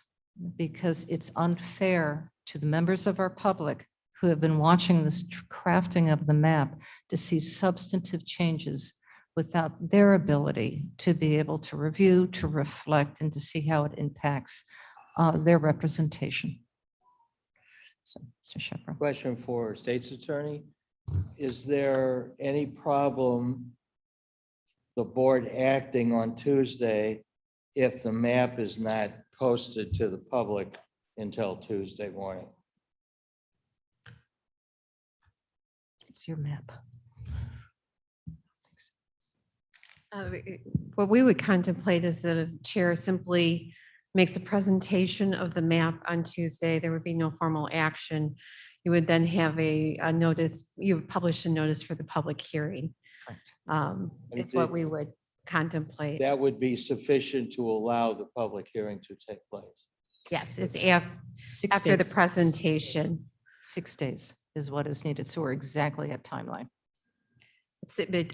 because it's unfair to the members of our public who have been watching this crafting of the map to see substantive changes without their ability to be able to review, to reflect, and to see how it impacts their representation. So, Mr. Shepherd. Question for State's Attorney. Is there any problem the board acting on Tuesday if the map is not posted to the public until Tuesday morning? It's your map. What we would contemplate is that a chair simply makes a presentation of the map on Tuesday. There would be no formal action. You would then have a notice, you would publish a notice for the public hearing. It's what we would contemplate. That would be sufficient to allow the public hearing to take place. Yes, it's 6 after the days. presentation. 6 days is what is needed. So we're exactly at timeline.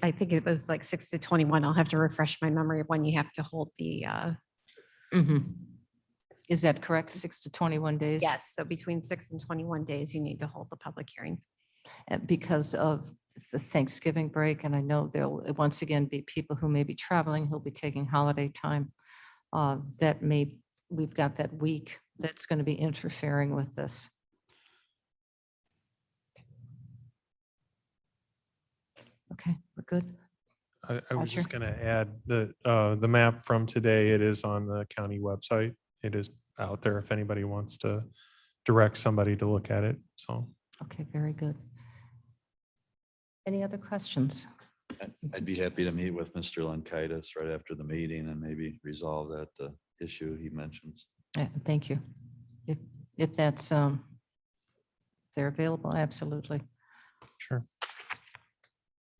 I think it was like 6 to 21. I'll have to refresh my memory of when you have to hold the. Is that correct? 6 to 21 days? Yes, so between 6 and 21 days, you need to hold the public hearing. Because of the Thanksgiving break, and I know there'll once again be people who may be traveling, who'll be taking holiday time. We've got that week that's going to be interfering with this. Okay, we're good. I was just going to add the map from today. It is on the county website. It is out there if anybody wants to direct somebody to look at it. So. Okay, very good. Any other questions? I'd be happy to meet with Mr. Lankaitis right after the meeting and maybe resolve that issue he mentions. Thank you. If that's, if they're available, absolutely. Sure.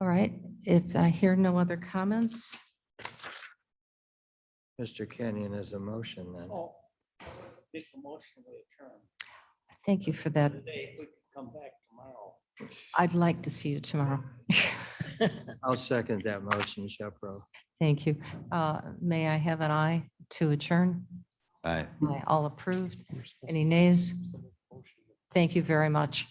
All right, if I hear no other comments, Mr. Kenyon has a motion then. Make a motion to adjourn. thank you for that. Today, we could come back tomorrow. I'd like to see you tomorrow. I'll second that motion, Shepro. Thank you. May I have an aye to adjourn? Aye. Aye, all approved. Any nays? Thank you very much.